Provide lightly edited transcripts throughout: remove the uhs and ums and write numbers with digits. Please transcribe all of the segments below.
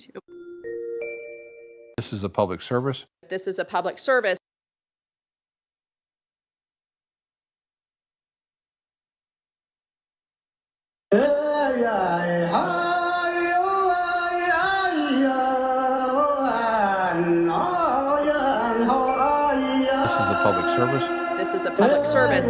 received. This is a public service. This is a public service. This is a public service. This is a public service.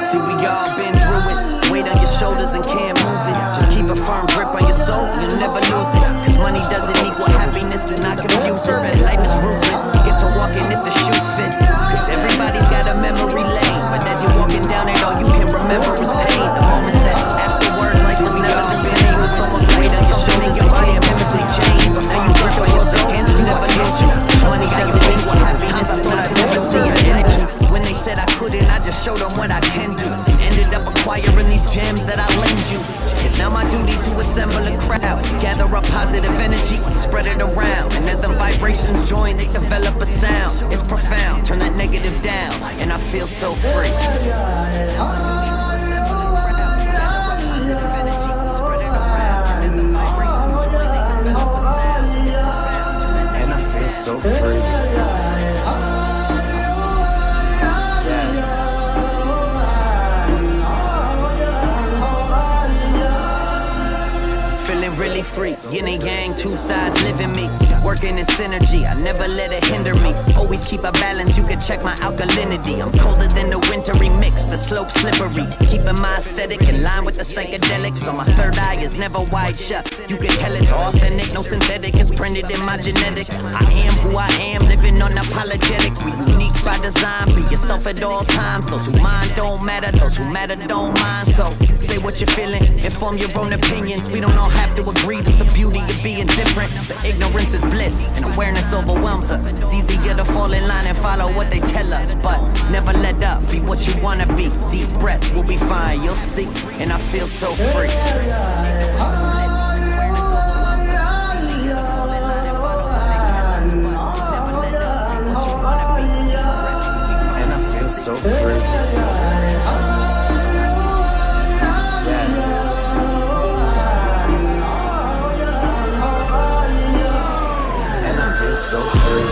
See, we all been through it. Weight on your shoulders and can't move it. Just keep a firm grip on your soul, you'll never lose it. Cause money doesn't equal happiness, do not confuse it. And life is ruthless, get to walking if the shoe fits. Cause everybody's got a memory lane, but as you're walking down it, all you can remember is pain. The moments that afterwards, like it's never the same. It's almost weight on your shoulders, your body chemically changed. Before you work on your seconds, you never lose it. Money doesn't equal happiness, I thought I'd never see it end. When they said I couldn't, I just showed them what I can do. Ended up acquiring these gems that I lend you. It's now my duty to assemble a crowd, gather up positive energy, spread it around. And as the vibrations join, they develop a sound. It's profound, turn that negative down, and I feel so free. It's now my duty to assemble a crowd, gather up positive energy, spread it around. And as the vibrations join, they develop a sound. It's profound, turn that negative down, and I feel so free. Really free, yin and yang, two sides live in me. Working in synergy, I never let it hinder me. Always keep a balance, you can check my alkalinity. I'm colder than the wintry mix, the slope slippery. Keeping my aesthetic in line with the psychedelics. So my third eye is never wide shut. You can tell it's authentic, no synthetic, it's printed in my genetics. I am who I am, living unapologetic. We unique by design, be yourself at all times. Those who mind don't matter, those who matter don't mind. So say what you're feeling, inform your own opinions. We don't all have to agree, that's the beauty of being different. But ignorance is bliss, and awareness overwhelms us. It's easier to fall in line and follow what they tell us. But never let up, be what you wanna be. Deep breath, we'll be fine, you'll see. And I feel so free. So free. So free.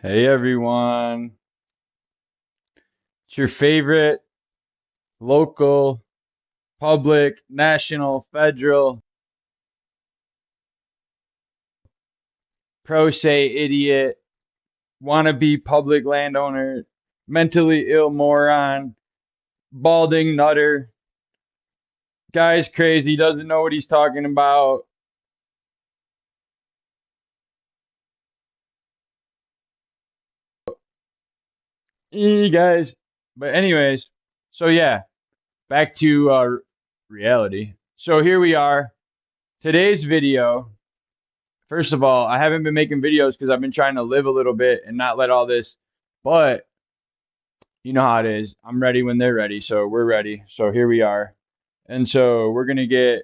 Hey everyone, it's your favorite local, public, national, federal, pro se idiot, wannabe public landowner, mentally ill moron, balding nutter, guy's crazy, doesn't know what he's talking about. Guys, but anyways, so yeah, back to reality. So here we are, today's video, first of all, I haven't been making videos because I've been trying to live a little bit and not let all this, but you know how it is. I'm ready when they're ready, so we're ready. So here we are. And so we're gonna get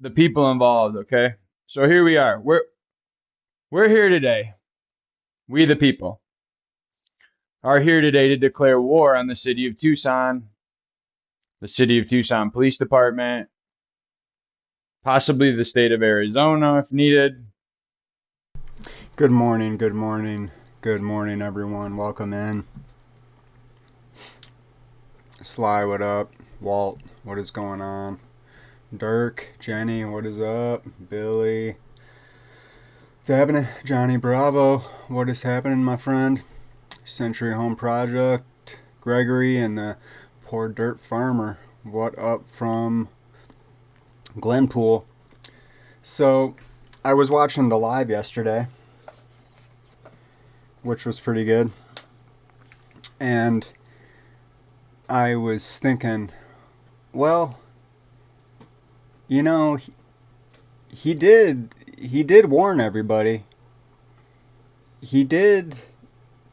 the people involved, okay? So here we are. We're here today. We the people are here today to declare war on the city of Tucson, the city of Tucson Police Department, possibly the state of Arizona if needed. Good morning, good morning, good morning, everyone. Welcome in. Sly, what up? Walt, what is going on? Dirk, Jenny, what is up? Billy, what's happening? Johnny Bravo, what is happening, my friend? Century Home Project, Gregory, and the Poor Dirt Farmer, what up from Glenpool? So, I was watching the live yesterday, which was pretty good, and I was thinking, well, you know, he did warn everybody. He did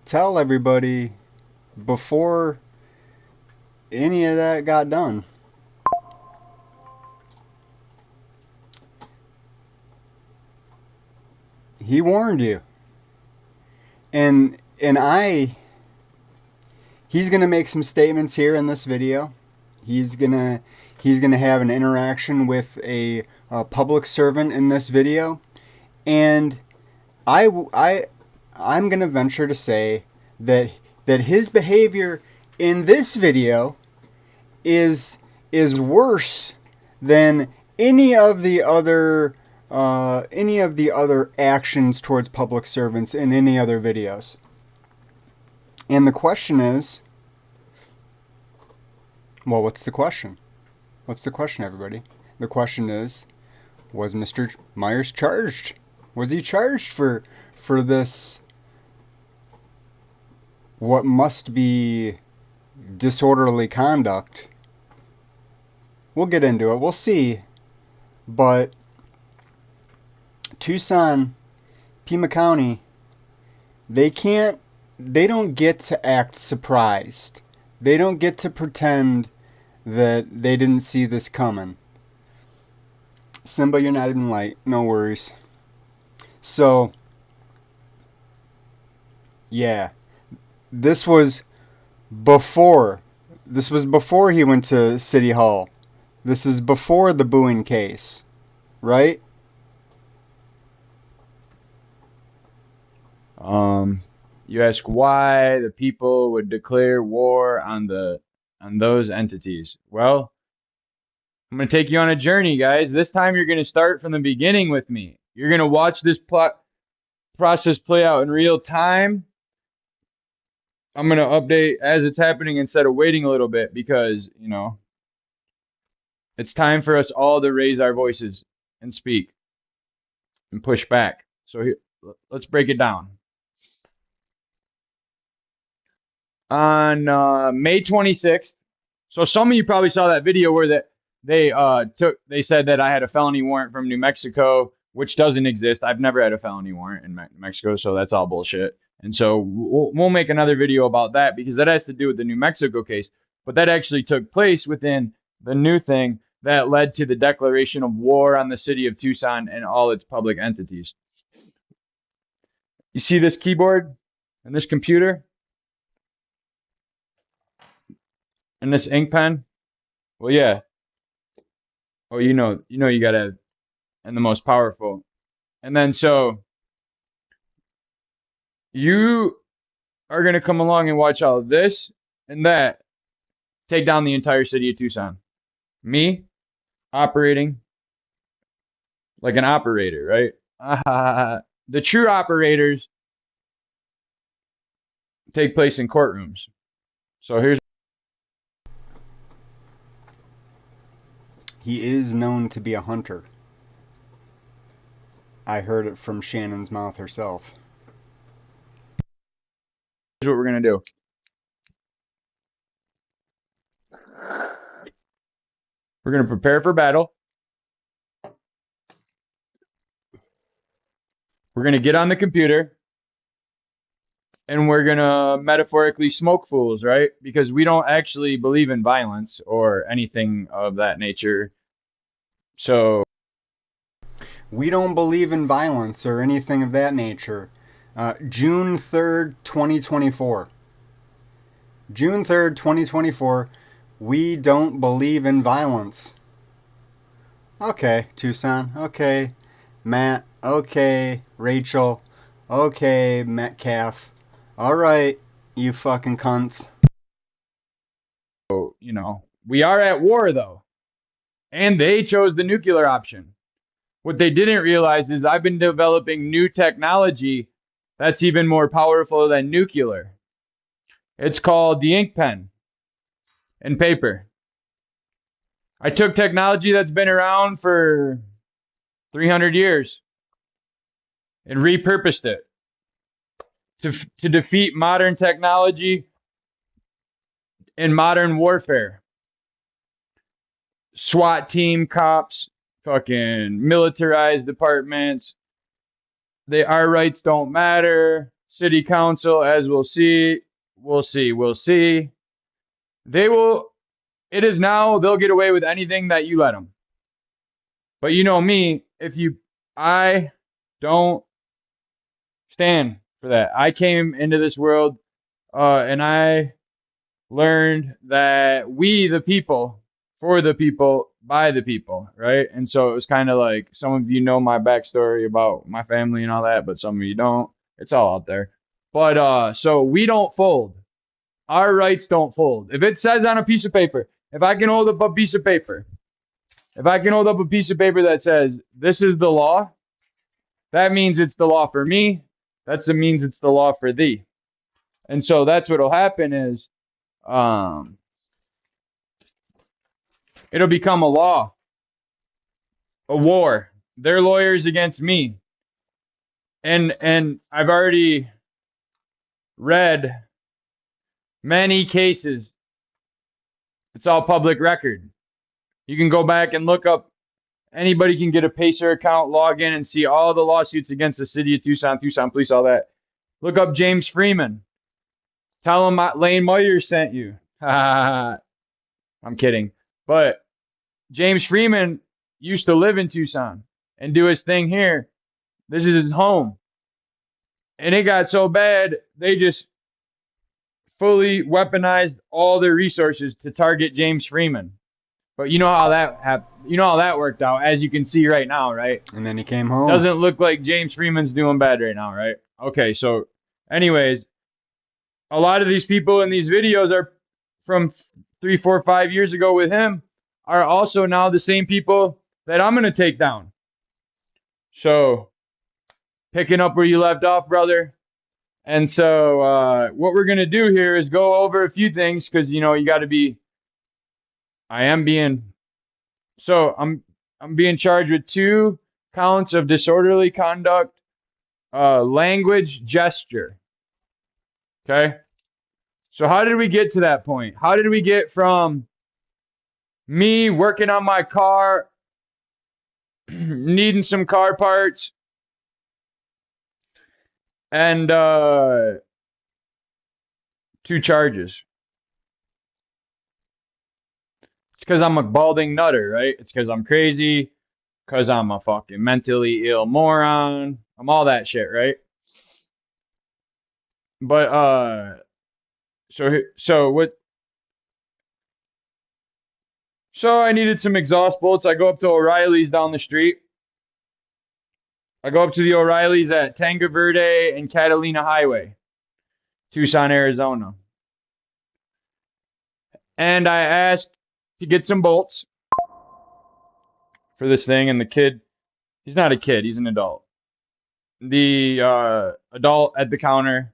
tell everybody before any of that got done. He warned you. And he's going to make some statements here in this video. He's going to have an interaction with a public servant in this video. And I'm going to venture to say that his behavior in this video is worse than any of the other actions towards public servants in any other videos. And the question is, well, what's the question? What's the question, everybody? The question is, was Mr. Myers charged? Was he charged for this, what must be disorderly conduct? We'll get into it. We'll see. But Tucson, Pima County, they don't get to act surprised. They don't get to pretend that they didn't see this coming. Simba, you're not even light. No worries. So, yeah. This was before he went to City Hall. This is before the booing case, right? You ask why the people would declare war on those entities. Well, I'm going to take you on a journey, guys. This time you're going to start from the beginning with me. You're going to watch this process play out in real time. I'm going to update as it's happening instead of waiting a little bit because, you know, it's time for us all to raise our voices and speak and push back. So here, let's break it down. On May 26th, so some of you probably saw that video where they said that I had a felony warrant from New Mexico, which doesn't exist. I've never had a felony warrant in Mexico, so that's all bullshit. And so we'll make another video about that because that has to do with the New Mexico case. But that actually took place within the new thing that led to the declaration of war on the city of Tucson and all its public entities. You see this keyboard and this computer and this ink pen? Well, yeah. Oh, you know you gotta have, and the most powerful. And then so you are gonna come along and watch all of this and that take down the entire city of Tucson. Me operating like an operator, right? The true operators take place in courtrooms. So here's. He is known to be a hunter. I heard it from Shannon's mouth herself. Here's what we're gonna do. We're going to prepare for battle. We're going to get on the computer. And we're going to metaphorically smoke fools, right? Because we don't actually believe in violence or anything of that nature. So We don't believe in violence or anything of that nature. June 3rd, 2024. June 3rd, 2024. We don't believe in violence. Okay, Tucson. Okay, Matt. Okay, Rachel. Okay, Metcalf. All right, you fucking cunts. you know, we are at war, though. And they chose the nuclear option. What they didn't realize is I've been developing new technology that's even more powerful than nuclear. It's called the ink pen and paper. I took technology that's been around for 300 years and repurposed it to defeat modern technology in modern warfare. SWAT team, cops, fucking militarized departments. Our rights don't matter. City council, as we'll see. They will, it is now, they'll get away with anything that you let them. But you know me, I don't stand for that. I came into this world and I learned that we, the people, for the people, by the people, right? And so it was kind of like, some of you know my backstory about my family and all that, but some of you don't. It's all out there. But so we don't fold. Our rights don't fold. If it says on a piece of paper, if I can hold up a piece of paper that says, this is the law, that means it's the law for me. That means it's the law for thee. And so that's what'll happen is, it'll become a law, a war. They're lawyers against me. And I've already read many cases. It's all public record. You can go back and look up. Anybody can get a Pacer account, log in, and see all the lawsuits against the city of Tucson, Tucson police, all that. Look up James Freeman. Tell him Lane Moehr sent you. I'm kidding. But James Freeman used to live in Tucson and do his thing here. This is his home. And it got so bad, they just fully weaponized all their resources to target James Freeman. But you know how that worked out, as you can see right now, right? And then he came home. Doesn't look like James Freeman's doing bad right now, right? Okay, so anyways, a lot of these people in these videos are from 3, 4, 5 years ago with him are also now the same people that I'm going to take down. So picking up where you left off, brother. And so what we're going to do here is go over a few things because, you got to be, I'm being charged with 2 counts of disorderly conduct, language, gesture. Okay. So how did we get to that point? How did we get from me working on my car, needing some car parts, and 2 charges? It's because I'm a balding nutter, right? It's because I'm crazy, because I'm a fucking mentally ill moron. I'm all that shit, right? But So I needed some exhaust bolts. I go up to O'Reilly's down the street. I go up to the O'Reilly's at Tango Verde and Catalina Highway, Tucson, Arizona. And I asked to get some bolts for this thing. And the kid, he's not a kid, he's an adult. The adult at the counter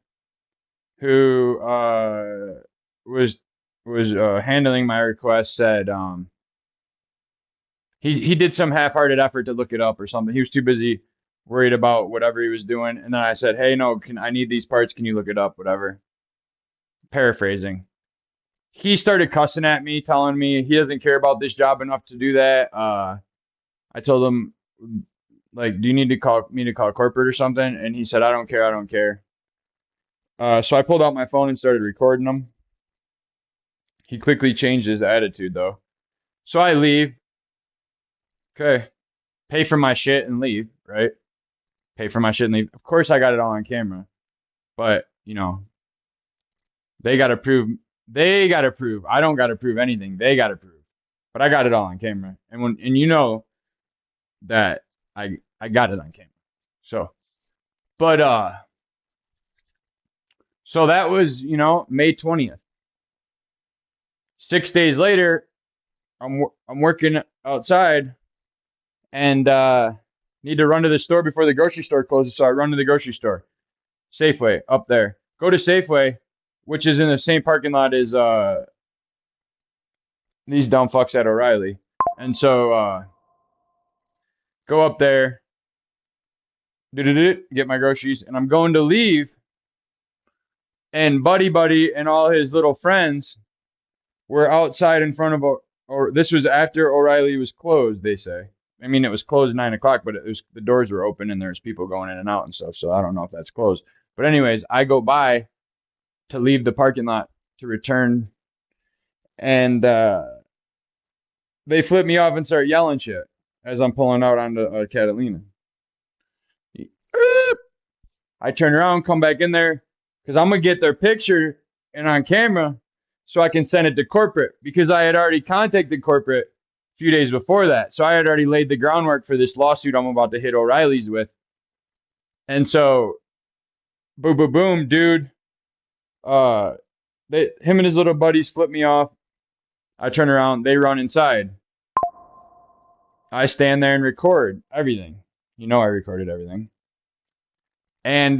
who was handling my request said he did some half-hearted effort to look it up or something. He was too busy worried about whatever he was doing. And then I said, hey, no, I need these parts. Can you look it up? Whatever. Paraphrasing. he started cussing at me, telling me he doesn't care about this job enough to do that. I told him, like, do you need to call corporate or something? And he said, I don't care. I don't care. So I pulled out my phone and started recording him. He quickly changed his attitude, though. So I leave. Okay. Pay for my shit and leave, right? Pay for my shit and leave. Of course, I got it all on camera. But, you know, they got to prove. They got to prove. I don't got to prove anything. They got to prove. But I got it all on camera. And you know that I got it on camera. So, but so that was, you know, May 20th. 6 days later, I'm working outside and need to run to the store before the grocery store closes. So I run to the grocery store, Safeway up there. Go to Safeway, which is in the same parking lot as these dumb fucks at O'Reilly. And so go up there, get my groceries, and I'm going to leave. And Buddy and all his little friends were outside in front of or this was after O'Reilly was closed, they say. I mean, it was closed at 9 o'clock, but the doors were open and there's people going in and out and stuff. So I don't know if that's closed. But anyways, I go by to leave the parking lot to return, and they flip me off and start yelling shit as I'm pulling out onto Catalina. I turn around, come back in there, because I'm going to get their picture and on camera so I can send it to corporate, because I had already contacted corporate a few days before that. So I had already laid the groundwork for this lawsuit I'm about to hit O'Reilly's with. And so, boom, dude. Him and his little buddies flip me off. I turn around, they run inside. I stand there and record everything. You know I recorded everything. And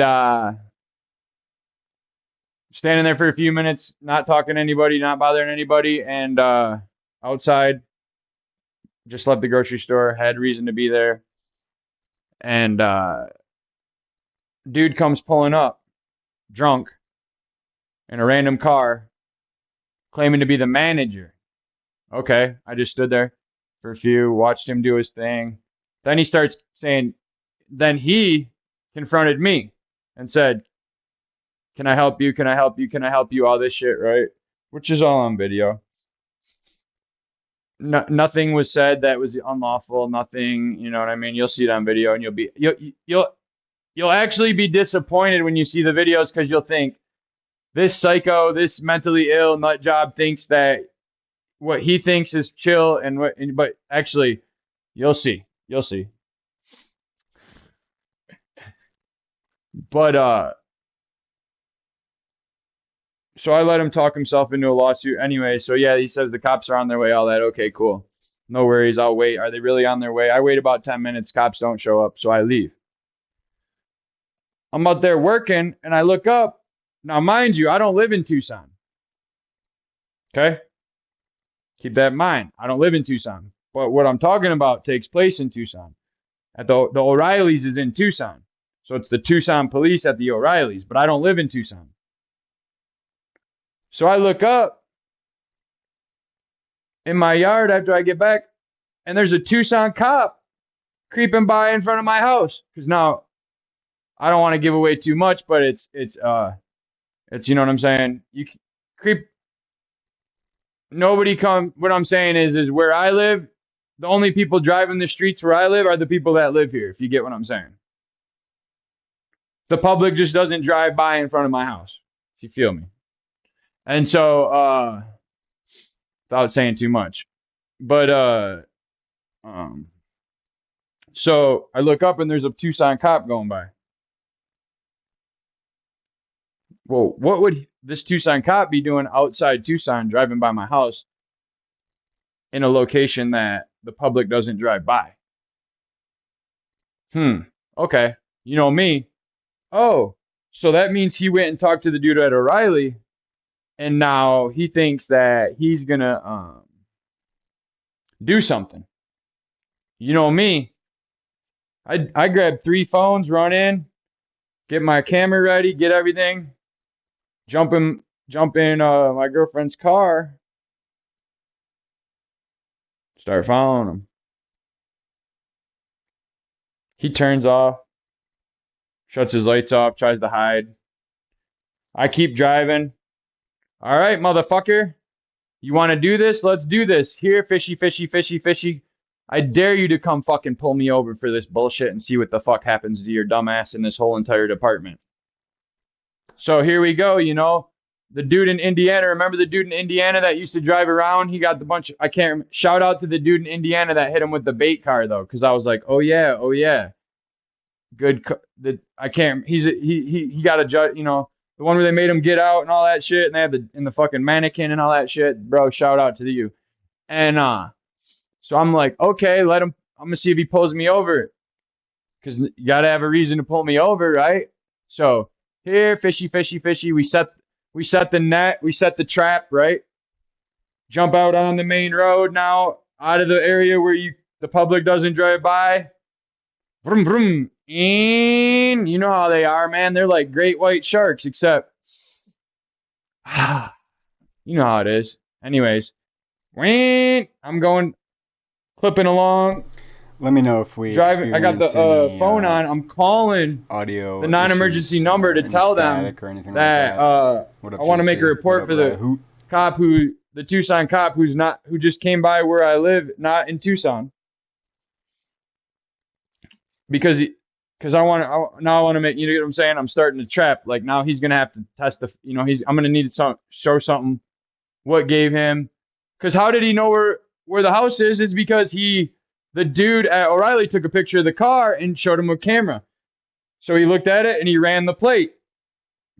standing there for a few minutes, not talking to anybody, not bothering anybody, and outside, just left the grocery store, had reason to be there. And dude comes pulling up, drunk, in a random car, claiming to be the manager. Okay, I just stood there for a few, watched him do his thing. Then he starts saying, then he confronted me and said, can I help you? Can I help you? Can I help you? All this shit, right? Which is all on video. No, nothing was said that was unlawful. Nothing, you know what I mean? You'll see it on video, and you'll actually be disappointed when you see the videos, because you'll think this psycho, this mentally ill nut job thinks that what he thinks is chill, but actually, you'll see. But so I let him talk himself into a lawsuit anyway. So yeah, he says the cops are on their way, all that. Okay, cool. No worries, I'll wait. Are they really on their way? I wait about 10 minutes, cops don't show up, so I leave. I'm out there working, and I look up. Now, mind you, I don't live in Tucson. Okay? Keep that in mind. I don't live in Tucson. But what I'm talking about takes place in Tucson. At the O'Reilly's is in Tucson. So it's the Tucson police at the O'Reilly's, but I don't live in Tucson. So I look up in my yard after I get back, and there's a Tucson cop creeping by in front of my house. Because now, I don't want to give away too much, but it's you know what I'm saying? You creep. Nobody come. What I'm saying is where I live, the only people driving the streets where I live are the people that live here, if you get what I'm saying. The public just doesn't drive by in front of my house, if you feel me. And so, without saying too much, but so I look up and there's a Tucson cop going by. Well, what would this Tucson cop be doing outside Tucson, driving by my house in a location that the public doesn't drive by? Okay. You know me. Oh, so that means he went and talked to the dude at O'Reilly, and now he thinks that he's gonna do something. You know me. I grab 3 phones, run in, get my camera ready, get everything, jump jump in my girlfriend's car, start following him. He turns off, shuts his lights off, tries to hide. I keep driving. All right, motherfucker. You want to do this? Let's do this. Here, fishy, fishy, fishy, fishy. I dare you to come fucking pull me over for this bullshit and see what the fuck happens to your dumbass in this whole entire department. So here we go, you know. The dude in Indiana, remember the dude in Indiana that used to drive around? He got the bunch of, I can't remember. Shout out to the dude in Indiana that hit him with the bait car, though, because I was like, oh, yeah, oh, yeah. Good. I can't, he got a judge, you know, the one where they made him get out and all that shit, and they had the fucking mannequin and all that shit. Bro, shout out to you. And so I'm like, okay, let him, I'm going to see if he pulls me over. Because you got to have a reason to pull me over, right? So here, fishy, fishy, fishy. We set the net, we set the trap, right? Jump out on the main road now, out of the area where the public doesn't drive by. Vroom, vroom. And you know how they are, man. They're like great white sharks, except, you know how it is. Anyways, I'm going, clipping along. Let me know if we driving. I got the phone on. I'm calling audio the non-emergency number to tell them that I want to make a report for the cop the Tucson cop who just came by where I live, not in Tucson, because I want to make, you know what I'm saying? I'm starting to trap. Like now he's gonna have to test I'm gonna need to show something what gave him, because how did he know where the house is? Is because the dude at O'Reilly took a picture of the car and showed him a camera. So he looked at it and he ran the plate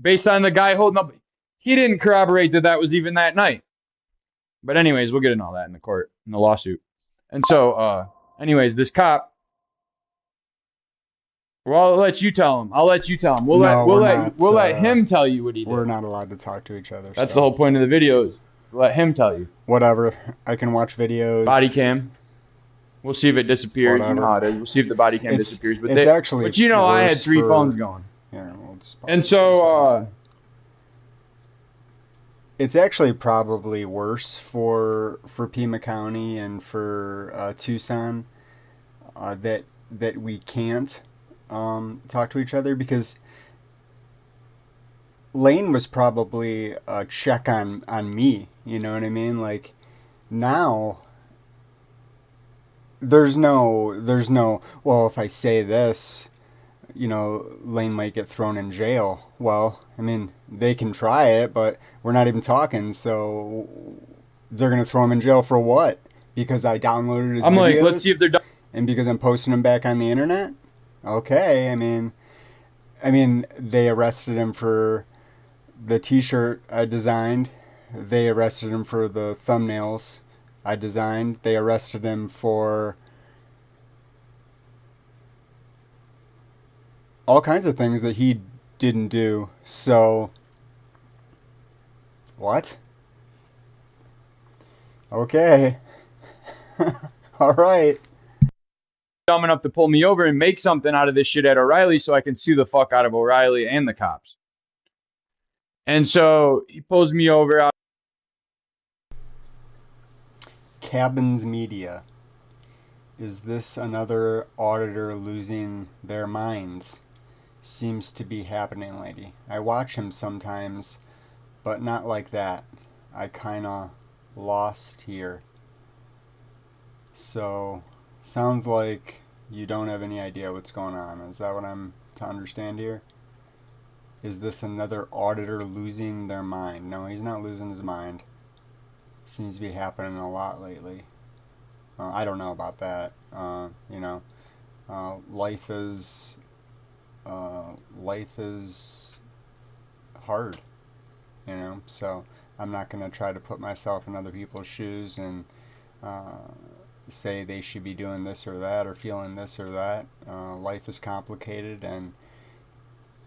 based on the guy holding up. He didn't corroborate that was even that night. But anyways, we'll get into all that in the court, in the lawsuit. And so, anyways, this cop, well, I'll let you tell him. We'll let him tell you what he did. We're not allowed to talk to each other. That's the whole point of the videos. Let him tell you. Whatever. I can watch videos. Body cam. We'll see if it disappears. You know how it is. We'll see if the body cam disappears. But you know, I had 3 phones going. Yeah, and so, it's actually probably worse for Pima County and for Tucson that we can't talk to each other, because Lane was probably a check on me. You know what I mean? Like now. There's no, well, if I say this, you know, Lane might get thrown in jail. Well, I mean, they can try it, but we're not even talking, so they're going to throw him in jail for what? Because I downloaded his videos? Like, let's see if they're done. And because I'm posting them back on the internet? Okay, I mean, they arrested him for the t-shirt I designed. They arrested him for the thumbnails I designed. They arrested him for all kinds of things that he didn't do. So, what? Okay. All right. Dumb enough to pull me over and make something out of this shit at O'Reilly so I can sue the fuck out of O'Reilly and the cops. And so he pulls me over out. Cabins Media. Is this another auditor losing their minds? Seems to be happening, lady. I watch him sometimes, but not like that. I kinda lost here. So, sounds like you don't have any idea what's going on. Is that what I'm to understand here? Is this another auditor losing their mind? No, he's not losing his mind. Seems to be happening a lot lately. I don't know about that. Life is hard, you know. So I'm not gonna try to put myself in other people's shoes and say they should be doing this or that or feeling this or that. Life is complicated, and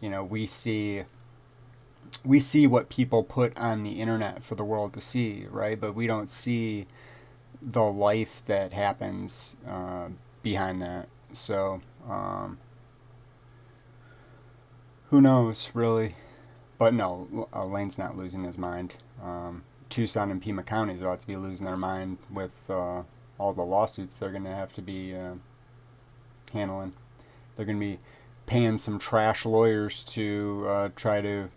you know, we see what people put on the internet for the world to see, right? But we don't see the life that happens behind that. So who knows, really? But no, Lane's not losing his mind. Tucson and Pima counties ought to be losing their mind with all the lawsuits they're going to have to be handling. They're going to be paying some trash lawyers to try to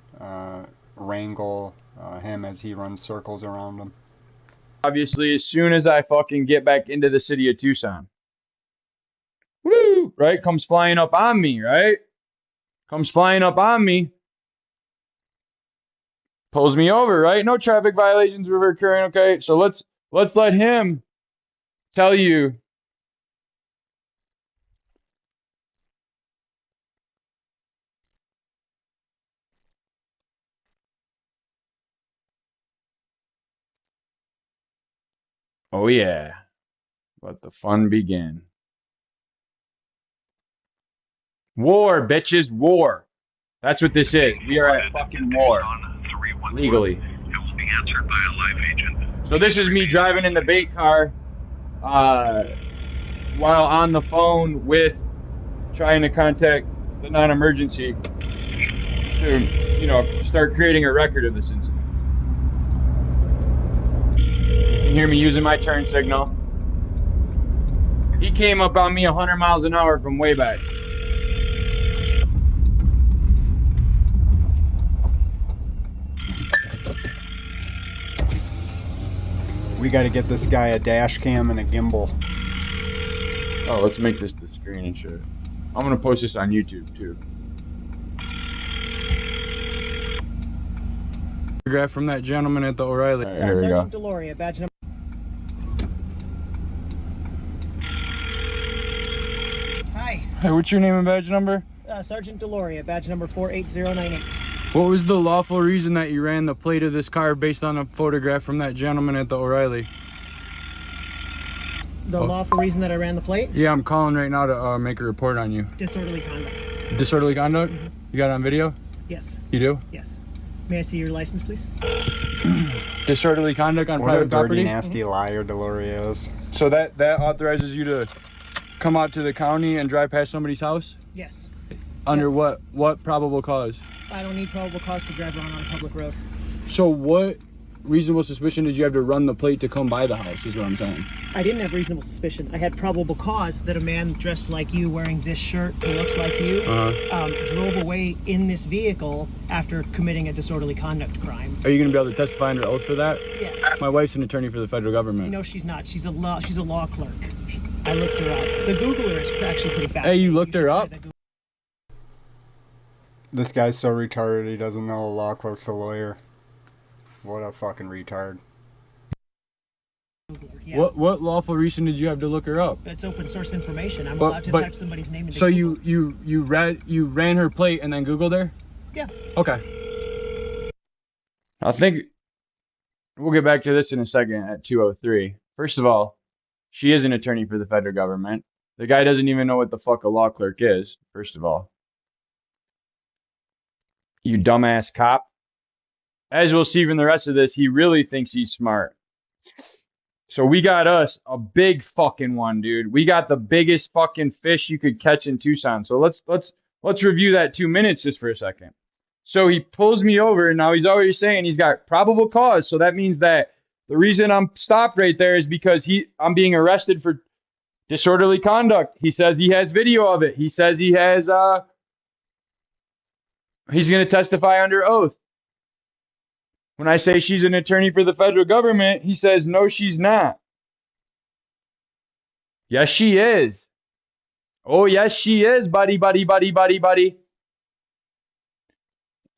wrangle him as he runs circles around them. Obviously, as soon as I fucking get back into the city of Tucson. Woo! Right? Comes flying up on me, right? Comes flying up on me. Pulls me over, right? No traffic violations were occurring, okay? So let's let him tell you. Oh yeah. Let the fun begin. War, bitches, war. That's what this is. We are at fucking war. Legally. So this is me driving in the bait car while on the phone with trying to contact the non-emergency to, start creating a record of this incident. You can hear me using my turn signal. He came up on me 100 miles an hour from way back. We got to get this guy a dash cam and a gimbal. Oh, let's make this the screen and shit. I'm going to post this on YouTube, too. Photograph from that gentleman at the O'Reilly. All right, here we go. Sergeant Deloria, badge number. Hi, Hey, what's your name and badge number? Sergeant Deloria, badge number 48098. What was the lawful reason that you ran the plate of this car based on a photograph from that gentleman at the O'Reilly? The lawful reason that I ran the plate? Yeah, I'm calling right now to make a report on you. Disorderly conduct. Disorderly conduct? You got it on video? Yes, You do? yes. May I see your license, please? Disorderly conduct on What a private dirty, property? nasty liar Deloria is. So that authorizes you to come out to the county and drive past somebody's house? Yes. Under what probable cause? I don't need probable cause to drive around on a public road. So what reasonable suspicion did you have to run the plate to come by the house, is what I'm saying? I didn't have reasonable suspicion. I had probable cause that a man dressed like you, wearing this shirt, who looks like you, drove away in this vehicle after committing a disorderly conduct crime. Are you going to be able to testify under oath for that? Yes. My wife's an attorney for the federal government. No, she's not. She's a law clerk. I looked her up. The Googler is actually pretty fast. Hey, you looked her up? This guy's so retarded he doesn't know a law clerk's a lawyer. What a fucking retard. Yeah. What lawful reason did you have to look her up? It's open source information. I'm But- allowed to but- type somebody's name into So Google. you ran her plate and then Googled her? Yeah. Okay. I think we'll get back to this in a second at 2:03. First of all, she is an attorney for the federal government. The guy doesn't even know what the fuck a law clerk is, first of all. You dumbass cop. As we'll see from the rest of this, he really thinks he's smart. So we got us a big fucking one, dude. We got the biggest fucking fish you could catch in Tucson. So let's review that 2 minutes just for a second. So he pulls me over, and now he's already saying he's got probable cause. So that means that the reason I'm stopped right there is because I'm being arrested for disorderly conduct. He says he has video of it. He says he has he's going to testify under oath. When I say she's an attorney for the federal government, he says, no, she's not. Yes, she is. Oh, yes, she is, buddy.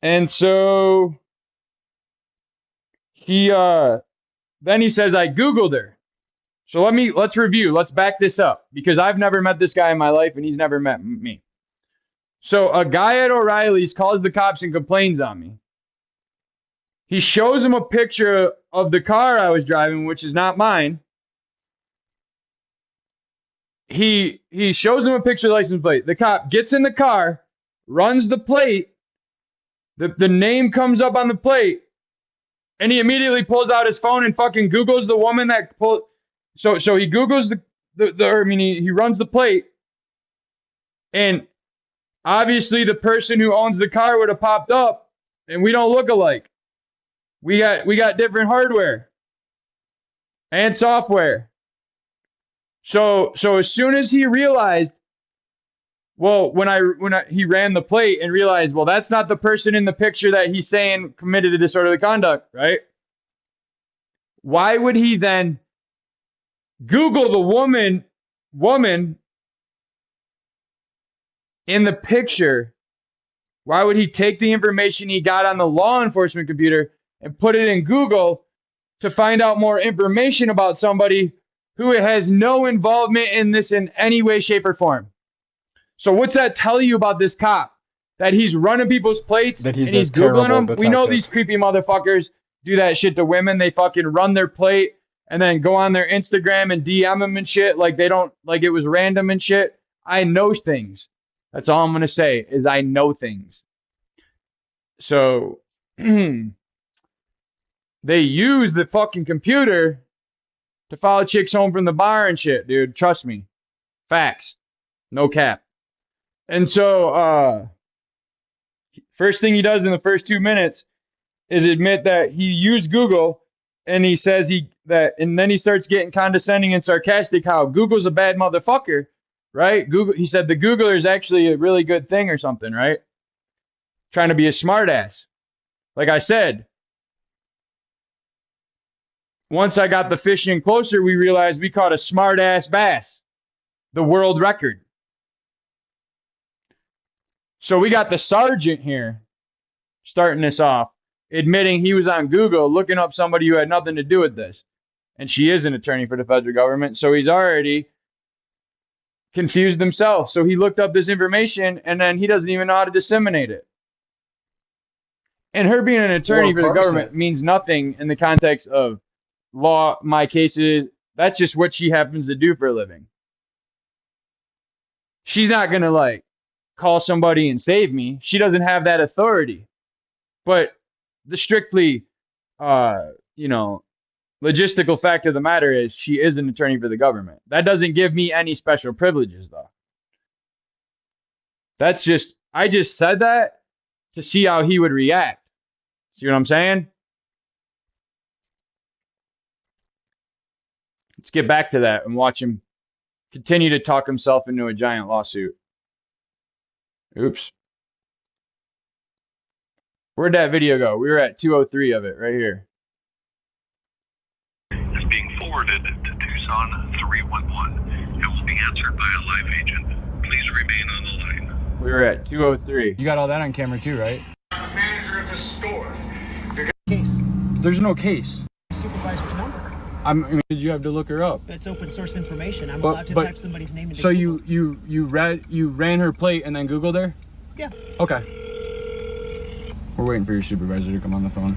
And so then he says, I Googled her. So let's review. Let's back this up because I've never met this guy in my life and he's never met me. So a guy at O'Reilly's calls the cops and complains on me. He shows him a picture of the car I was driving, which is not mine. He shows him a picture of the license plate. The cop gets in the car, runs the plate. The name comes up on the plate. And he immediately pulls out his phone and fucking Googles the woman that pulled. So he Googles he runs the plate. And obviously the person who owns the car would have popped up. and we don't look alike. We got different hardware and software. So as soon as he realized, well, he ran the plate and realized, well, that's not the person in the picture that he's saying committed a disorderly conduct, right? Why would he then Google the woman in the picture? Why would he take the information he got on the law enforcement computer and put it in Google to find out more information about somebody who has no involvement in this in any way, shape, or form? So what's that tell you about this cop? That he's running people's plates and he's Googling them? Detective. We know these creepy motherfuckers do that shit to women. They fucking run their plate and then go on their Instagram and DM them and shit like they don't, like it was random and shit. I know things. That's all I'm going to say is I know things. So they use the fucking computer to follow chicks home from the bar and shit, dude. Trust me. Facts. No cap. And so, first thing he does in the first 2 minutes is admit that he used Google, and he says and then he starts getting condescending and sarcastic how Google's a bad motherfucker, right? Google, he said the Googler is actually a really good thing or something, right? Trying to be a smartass. Like I said, once I got the fishing closer, we realized we caught a smartass bass, the world record. So we got the sergeant here starting this off, admitting he was on Google looking up somebody who had nothing to do with this. And she is an attorney for the federal government, so he's already confused himself. So he looked up this information, and then he doesn't even know how to disseminate it. And her being an attorney for the government means nothing in the context of law, my cases. That's just what she happens to do for a living. She's not going to, like, call somebody and save me. She doesn't have that authority. But the strictly, logistical fact of the matter is she is an attorney for the government. That doesn't give me any special privileges, though. That's just, I just said that to see how he would react. See what I'm saying? Let's get back to that and watch him continue to talk himself into a giant lawsuit. Oops. Where'd that video go? We were at 203 of it, right here. Is being forwarded to Tucson 311. It will be answered by a live agent. Please remain on the line. We were at 203. You got all that on camera too, right? I'm the manager of the store. Case. There's no case. Supervisor's number. Did you have to look her up? It's open source information. I'm allowed to type somebody's name into So Google. you ran her plate and then Googled her? Yeah. Okay. We're waiting for your supervisor to come on the phone.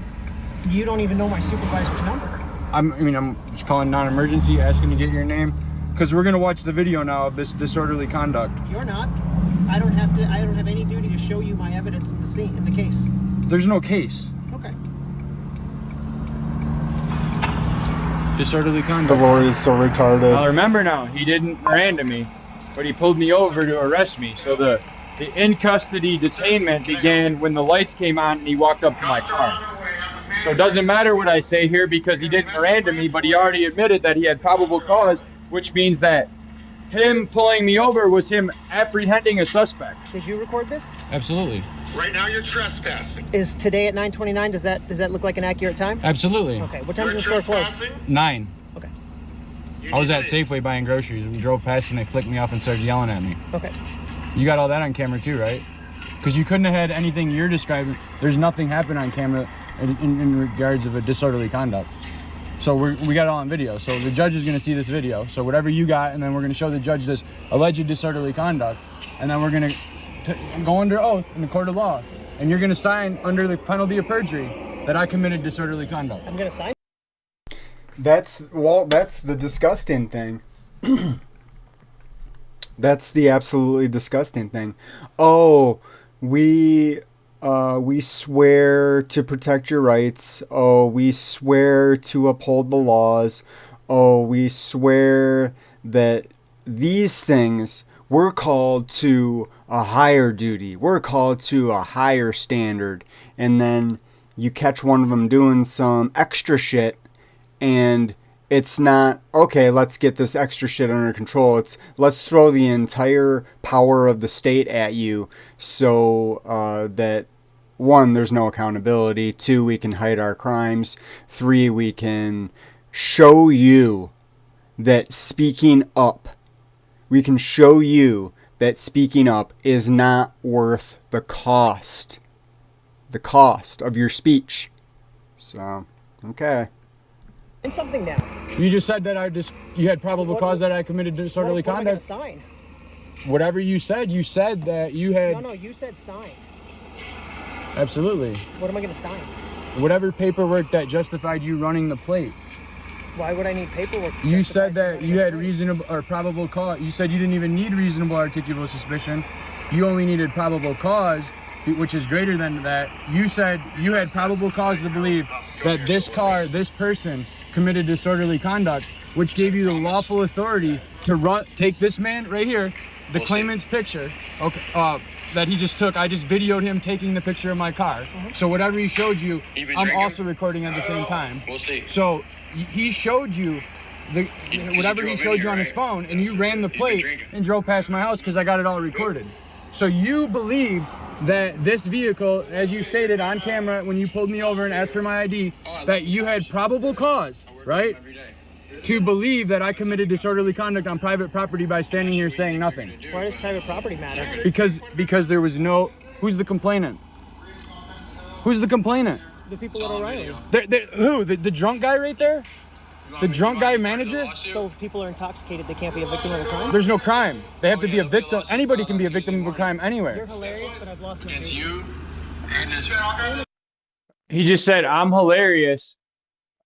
You don't even know my supervisor's number. I'm just calling non-emergency, asking to get your name, because we're gonna watch the video now of this disorderly conduct. You're not. I don't have any duty to show you my evidence in the scene, in the case. There's no case. Okay. Disorderly The conduct. lawyer is so retarded. I'll remember now, he didn't Miranda me, but he pulled me over to arrest me. So the in-custody detainment began when the lights came on and he walked up to my car. So it doesn't matter what I say here because he didn't Miranda me, but he already admitted that he had probable cause, which means that him pulling me over was him apprehending a suspect. Did you record this? Absolutely. Right now you're trespassing. Is today at 9:29? Does that look like an accurate time? Absolutely. Okay. What time is the store closed? 9. Okay. I was at Safeway buying groceries. We drove past and they flicked me off and started yelling at me. Okay. You got all that on camera too, right? Because you couldn't have had anything you're describing. There's nothing happened on camera in regards of a disorderly conduct. So we got it all on video. So the judge is going to see this video. So whatever you got, and then we're going to show the judge this alleged disorderly conduct, and then we're going to go under oath in the court of law, and you're going to sign under the penalty of perjury that I committed disorderly conduct. I'm gonna sign. That's the disgusting thing. That's the absolutely disgusting thing. Oh, we swear to protect your rights. Oh, we swear to uphold the laws. Oh, we swear that these things we're called to a higher duty. We're called to a higher standard. And then you catch one of them doing some extra shit, and it's not, okay, let's get this extra shit under control. It's, let's throw the entire power of the state at you so that, one, there's no accountability. Two, we can hide our crimes. Three, we can show you that speaking up, we can show you that speaking up is not worth the cost of your speech. So, okay. And something now. You just said that you had probable cause that I committed disorderly What am I gonna conduct. sign? Whatever you said that you had. No, you said sign. Absolutely. What am I gonna sign? Whatever paperwork that justified you running the plate. Why would I need paperwork? You said that you had reasonable or probable cause. You said you didn't even need reasonable articulable suspicion. You only needed probable cause, which is greater than that. You said you had probable cause to believe that this person committed disorderly conduct, which gave you the lawful authority to take this man right here, the claimant's picture, okay, that he just took. I just videoed him taking the picture of my car. So whatever he showed you, I'm also recording at the same time. We'll see. So he showed you whatever he showed you on his phone, and you ran the plate and drove past my house because I got it all recorded. So you believe that this vehicle, as you stated on camera when you pulled me over and asked for my ID, that you had probable cause, right, to believe that I committed disorderly conduct on private property by standing here saying nothing. Why does private property matter? Because there was no. Who's the complainant? Who's the complainant? The people at O'Reilly. Who? The drunk guy right there? The drunk guy manager? So if people are intoxicated, they can't be a victim of a crime? There's no crime. They have to be a victim. Anybody can be a victim of a crime anywhere. You're hilarious, but I've lost my Against faith. you and this. He just said, I'm hilarious.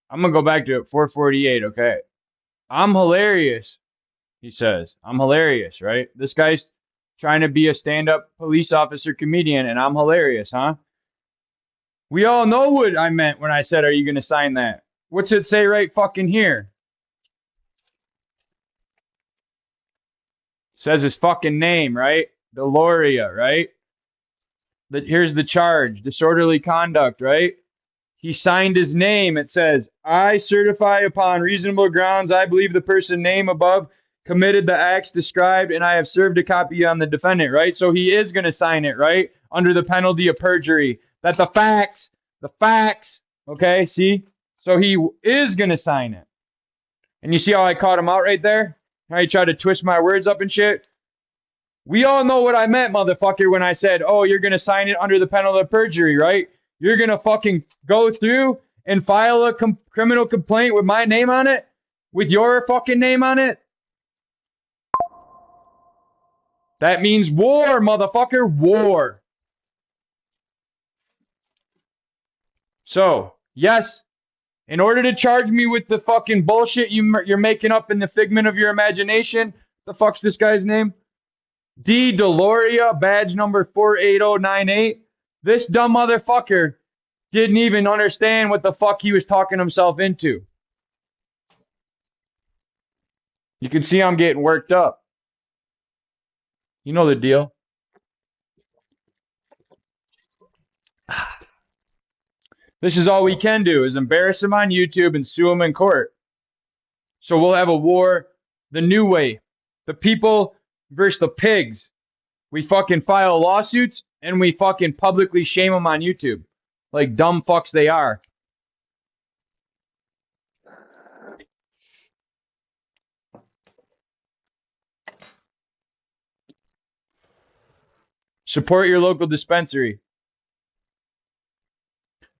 I'm going to go back to it, 448, okay? I'm hilarious, he says. I'm hilarious, right? This guy's trying to be a stand-up police officer comedian, and I'm hilarious, huh? We all know what I meant when I said, are you going to sign that? What's it say right fucking here? It says his fucking name, right? Deloria, right? Here's the charge, disorderly conduct, right? He signed his name. It says, I certify upon reasonable grounds I believe the person named above committed the acts described, and I have served a copy on the defendant, right? So he is going to sign it, right? Under the penalty of perjury. That the facts, okay, see? So he is going to sign it. And you see how I caught him out right there? How he tried to twist my words up and shit? We all know what I meant, motherfucker, when I said, oh, you're going to sign it under the penalty of perjury, right? You're going to fucking go through and file a criminal complaint with my name on it? With your fucking name on it? That means war, motherfucker, war. So, yes, in order to charge me with the fucking bullshit you're making up in the figment of your imagination, the fuck's this guy's name? D. Deloria, badge number 48098. This dumb motherfucker didn't even understand what the fuck he was talking himself into. You can see I'm getting worked up. You know the deal. This is all we can do, is embarrass him on YouTube and sue him in court. So we'll have a war the new way. The people versus the pigs. We fucking file lawsuits and we fucking publicly shame them on YouTube. Like dumb fucks they are. Support your local dispensary.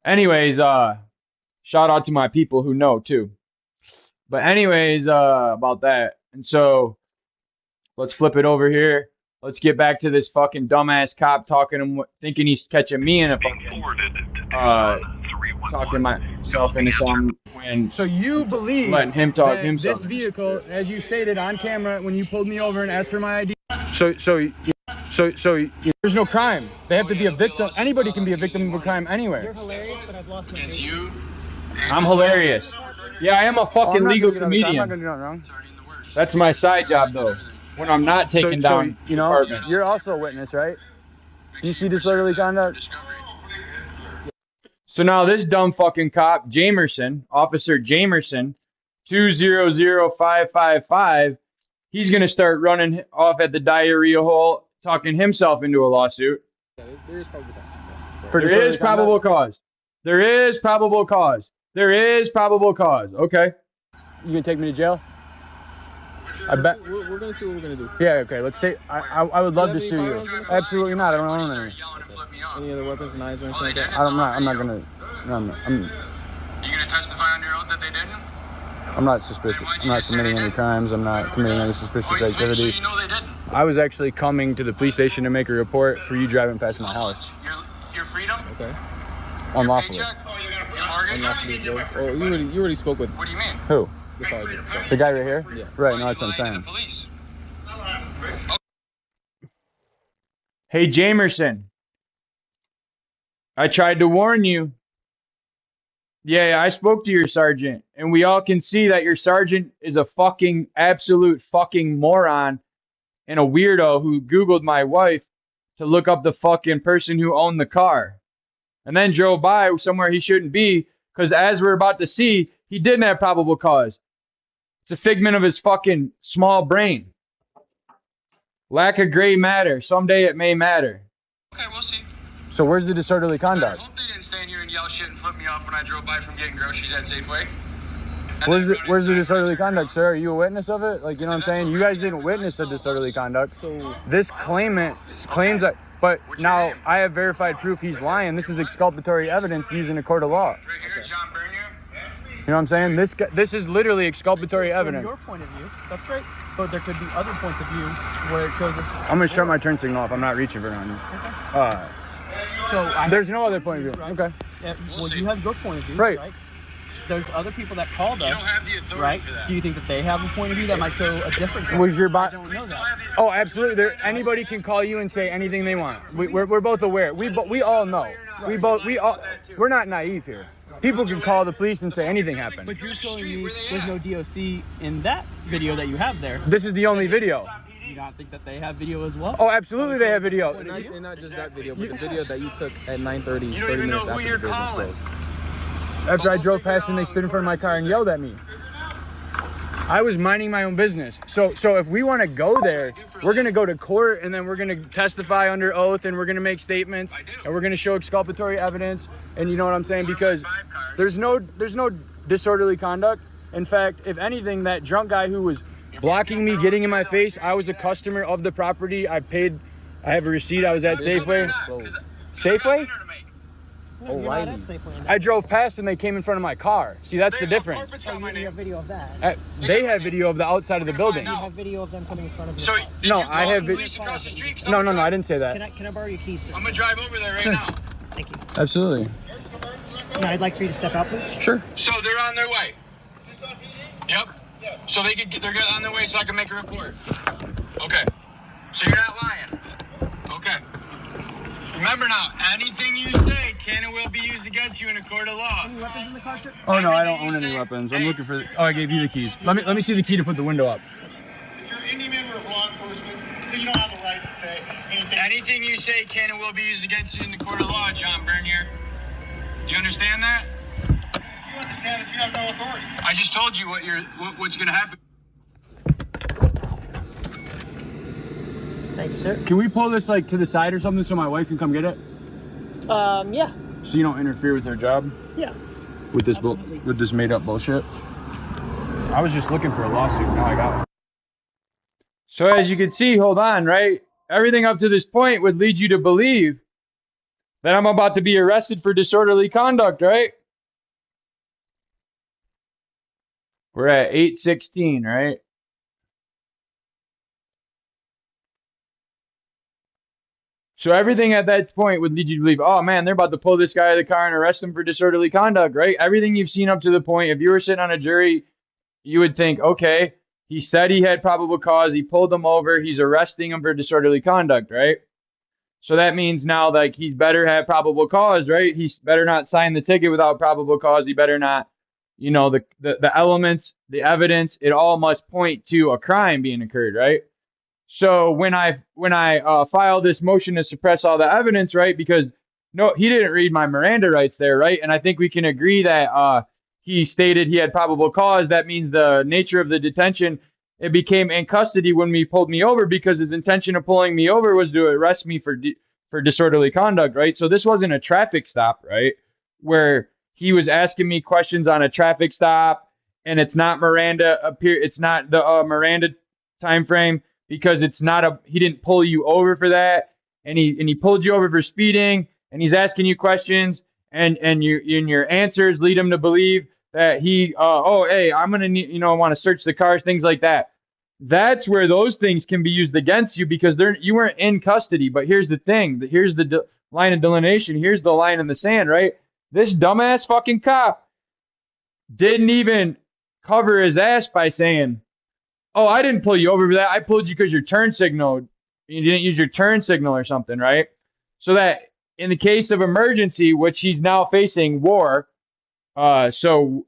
Anyways, shout out to my people who know too. But anyways, about that. And so let's flip it over here. Let's get back to this fucking dumbass cop thinking he's catching me in a fucking talking myself into some when. So you believe letting him talk himself. This vehicle, as you stated on camera when you pulled me over and asked for my ID. So there's no crime. They have to be a victim. Anybody can be a victim of a crime anywhere. You're hilarious, but I've lost my Against faith. you. I'm hilarious. Yeah, I am a fucking legal comedian. I'm not gonna do nothing wrong. That's my side job, though. when I'm not taking down you know, apartments. you're also a witness, right? Do you see disorderly conduct? So now this dumb fucking cop, Jamerson, Officer Jamerson, 200555, he's going to start running off at the diarrhea hole, talking himself into a lawsuit. There is probable cause. There is probable cause. There is probable cause. There is probable cause. Okay. You gonna take me to jail? I bet. We're gonna see what we're gonna do. Yeah. Okay. Let's take. I would love to sue you. Absolutely not. I don't own any. Any other weapons, knives, or anything like that? I'm not gonna. No, You gonna testify under oath that they didn't? I'm not suspicious. I'm not committing any crimes. I'm not committing any suspicious activity. So you know they didn't. I was actually coming to the police station to make a report for you driving past my house. Your freedom? Okay. Unlawfully. Oh, you already spoke with. What do you mean? Who? The sergeant. So. The guy right here? Yeah. Right. No, that's what I'm saying. Police. Hey, Jamerson. I tried to warn you. Yeah, I spoke to your sergeant, and we all can see that your sergeant is a fucking absolute fucking moron and a weirdo who Googled my wife to look up the fucking person who owned the car and then drove by somewhere he shouldn't be because, as we're about to see, he didn't have probable cause. It's a figment of his fucking small brain. Lack of gray matter. Someday it may matter. Okay, we'll see. So where's the disorderly conduct? I hope they didn't stand here and yell shit and flip me off when I drove by from getting groceries at Safeway. Where's the disorderly conduct, sir? Are you a witness of it? Like, you know what I'm saying? You guys didn't witness a disorderly conduct. So this claimant claims that, but now I have verified proof he's lying. This is exculpatory evidence used in a court of law. Right here, John Bernier. You know what I'm saying? This is literally exculpatory evidence. From your point of view, that's great. But there could be other points of view where it shows us. I'm gonna shut my turn signal off. I'm not reaching for none. There's no other point of view. Right. Okay. Well, you have your point of view, Right. There's other people that called us. You don't have the authority right? for that. Do you think that they have a point of view that might show a difference? Was your I don't know that. Oh, absolutely. Anybody can call you and say anything they want. We're both aware. We all know. We're not naive here. People can call the police and say anything happened. But you're showing me there's no DOC in that video that you have there. This is the only video. Do you not think that they have video as well? Oh, absolutely they have video. And not just that video, but the video that you took at 9:30, You don't 30 even know minutes who after you're the business calling. closed. After I drove past and they stood in front of my car and yelled at me. I was minding my own business. So if we want to go there, we're going to go to court and then we're going to testify under oath and we're going to make statements and we're going to show exculpatory evidence. And you know what I'm saying? Because there's no disorderly conduct. In fact, if anything, that drunk guy who was blocking me, getting in my face, I was a customer of the property. I paid. I have a receipt. I was at Safeway. Safeway? I drove past and they came in front of my car. See, that's the difference. Oh, you have video of that. They have video of the outside of the building. You have video of them coming in front of you. So, No, I have police across the street? No, I didn't say that. Can I borrow your keys, sir? I'm gonna drive over there right now. Thank you. Absolutely. No, I'd like for you to step out, please. Sure. So they're on their way. Yep. So they're on their way so I can make a report. Okay. So you're not lying. Okay. Remember now, anything you say can and will be used against you in a court of law. Any weapons in the car, sir? Oh no, I don't own any weapons. I'm looking for. Oh, I gave you the keys. Let me see the key to put the window up. If you're any member of law enforcement, so you don't have the right to say anything. Anything you say can and will be used against you in the court of law, John Bernier. You understand that? You understand that you have no authority. I just told you what's gonna happen. Thank you, sir. Can we pull this like to the side or something so my wife can come get it? Yeah. So you don't interfere with her job Yeah. with this Absolutely. with this made up bullshit. I was just looking for a lawsuit. Now I got one. So as you can see, hold on, right? Everything up to this point would lead you to believe that I'm about to be arrested for disorderly conduct, right? We're at 8:16, right? So everything at that point would lead you to believe, oh man, they're about to pull this guy out of the car and arrest him for disorderly conduct, right? Everything you've seen up to the point, if you were sitting on a jury, you would think, okay, he said he had probable cause, he pulled him over, he's arresting him for disorderly conduct, right? So that means now, like, he's better have probable cause, right? He's better not sign the ticket without probable cause. He better not, you know, the elements, the evidence, it all must point to a crime being occurred, right? So when I filed this motion to suppress all the evidence, right? Because no, he didn't read my Miranda rights there, right? And I think we can agree that he stated he had probable cause. That means the nature of the detention, it became in custody when he pulled me over, because his intention of pulling me over was to arrest me for disorderly conduct, right? So this wasn't a traffic stop, right? Where he was asking me questions on a traffic stop, and it's not Miranda it's not the Miranda time frame, because it's not he didn't pull you over for that, and he pulled you over for speeding, and he's asking you questions, and your answers lead him to believe that he hey, I'm gonna need, want to search the cars, things like that. That's where those things can be used against you, because you weren't in custody. But here's the thing, here's the line of delineation, here's the line in the sand, right? This dumbass fucking cop didn't even cover his ass by saying, oh, I didn't pull you over for that. I pulled you because your turn signal, you didn't use your turn signal or something, right? So that in the case of emergency, which he's now facing war, so,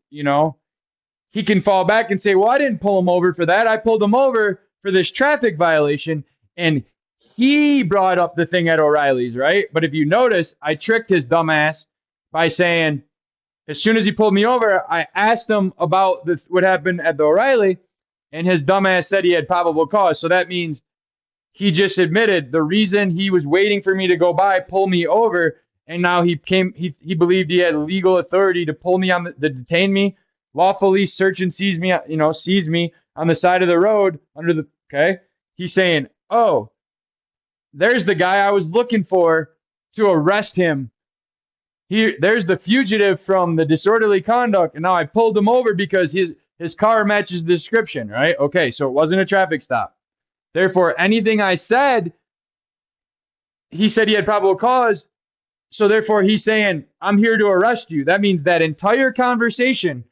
he can fall back and say, well, I didn't pull him over for that. I pulled him over for this traffic violation. And he brought up the thing at O'Reilly's, right? But if you notice, I tricked his dumbass by saying, as soon as he pulled me over, I asked him about what happened at the O'Reilly, and his dumbass said he had probable cause. So that means he just admitted the reason he was waiting for me to go by, pull me over, and now he believed he had legal authority to pull me to detain me, lawfully search and seize me, seize me on the side of the road okay? He's saying, oh, there's the guy I was looking for to arrest him. There's the fugitive from the disorderly conduct, and now I pulled him over because his car matches the description, right? Okay, so it wasn't a traffic stop. Therefore, anything I said, he said he had probable cause, so therefore he's saying, I'm here to arrest you. That means that entire conversation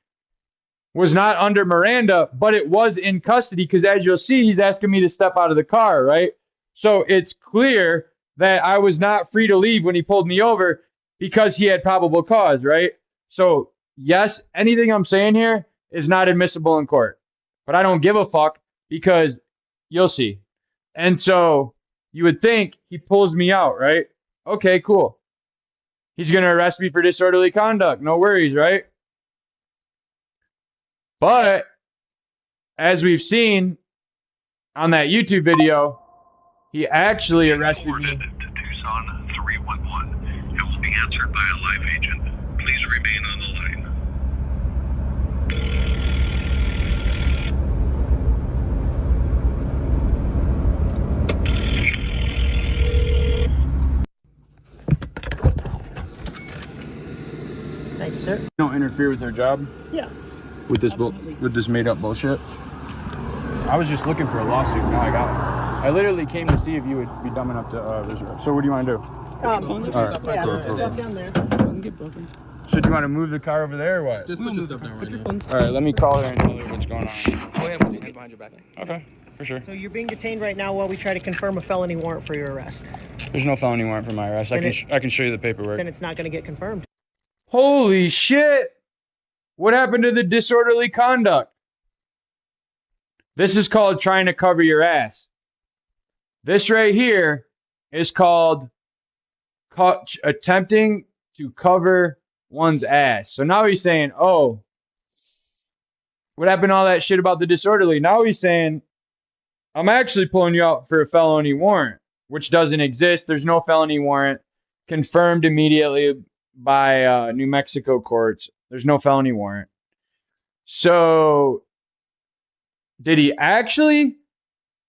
was not under Miranda, but it was in custody, because as you'll see, he's asking me to step out of the car, right? So it's clear that I was not free to leave when he pulled me over, because he had probable cause, right? So yes, anything I'm saying here is not admissible in court, but I don't give a fuck, because you'll see. And so you would think he pulls me out, right? Okay, cool. He's going to arrest me for disorderly conduct. No worries, right? But as we've seen on that YouTube video, he actually arrested me. To Tucson 311. It will be answered by a live agent. Please remain on the line. Thank you, sir. Don't interfere with her job Yeah. with this Absolutely. with this made up bullshit. I was just looking for a lawsuit. Now I got one. I literally came to see if you would be dumb enough to reserve. So what do you want to do? Yeah, Alright. stuff down there. So do you want to move the car over there or what? Just put your stuff down right now. All right, let me call her and tell her what's going on. Go ahead, put your hands behind your back. Okay, for sure. So you're being detained right now while we try to confirm a felony warrant for your arrest. There's no felony warrant for my arrest. I can show you the paperwork. Then it's not going to get confirmed. Holy shit! What happened to the disorderly conduct? This is called trying to cover your ass. This right here is called attempting to cover one's ass. So now he's saying, oh, what happened to all that shit about the disorderly? Now he's saying, I'm actually pulling you out for a felony warrant, which doesn't exist. There's no felony warrant confirmed immediately by New Mexico courts. There's no felony warrant. So did he actually,